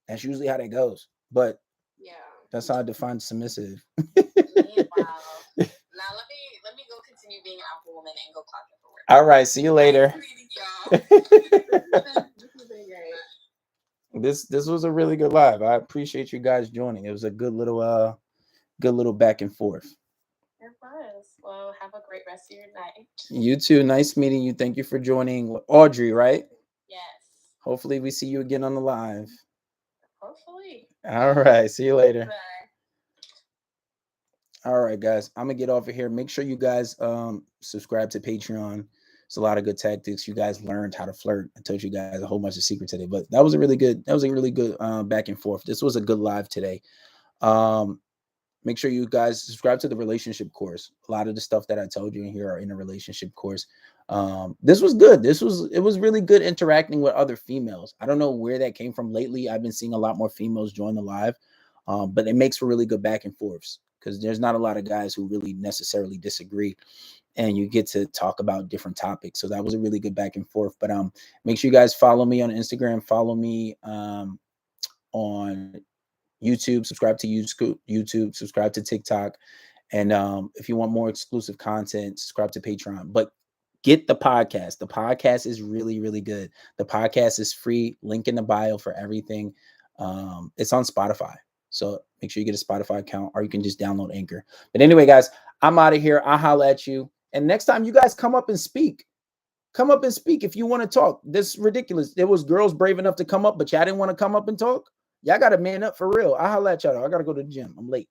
That's usually how that goes. But yeah, that's how I define submissive. Wow. Now let me go continue being an alpha woman and go clocking for work. All right, see you later. This was a really good live. I appreciate you guys joining. It was a good little back and forth. It was. Well, have a great rest of your night. You too. Nice meeting you. Thank you for joining. Audrey, right? Yes. Hopefully we see you again on the live. Hopefully. All right. See you later. Bye. All right, guys. I'm gonna get off of here. Make sure you guys subscribe to Patreon. It's a lot of good tactics. You guys learned how to flirt. I told you guys a whole bunch of secrets today, but that was a really good back and forth. This was a good live today. Make sure you guys subscribe to the relationship course. A lot of the stuff that I told you in here are in a relationship course. This was good. It was really good interacting with other females. I don't know where that came from lately. I've been seeing a lot more females join the live, but it makes for really good back and forths because there's not a lot of guys who really necessarily disagree, and you get to talk about different topics. So that was a really good back and forth. But make sure you guys follow me on Instagram, follow me on YouTube, subscribe to YouTube, subscribe to TikTok. And if you want more exclusive content, subscribe to Patreon. But get the podcast. The podcast is really, really good. The podcast is free. Link in the bio for everything. It's on Spotify. So make sure you get a Spotify account, or you can just download Anchor. But anyway, guys, I'm out of here. I'll holla at you. And next time you guys come up and speak. Come up and speak if you want to talk. This is ridiculous. There was girls brave enough to come up, but y'all didn't want to come up and talk. Y'all got to man up for real. I'll holla at y'all. I got to go to the gym. I'm late.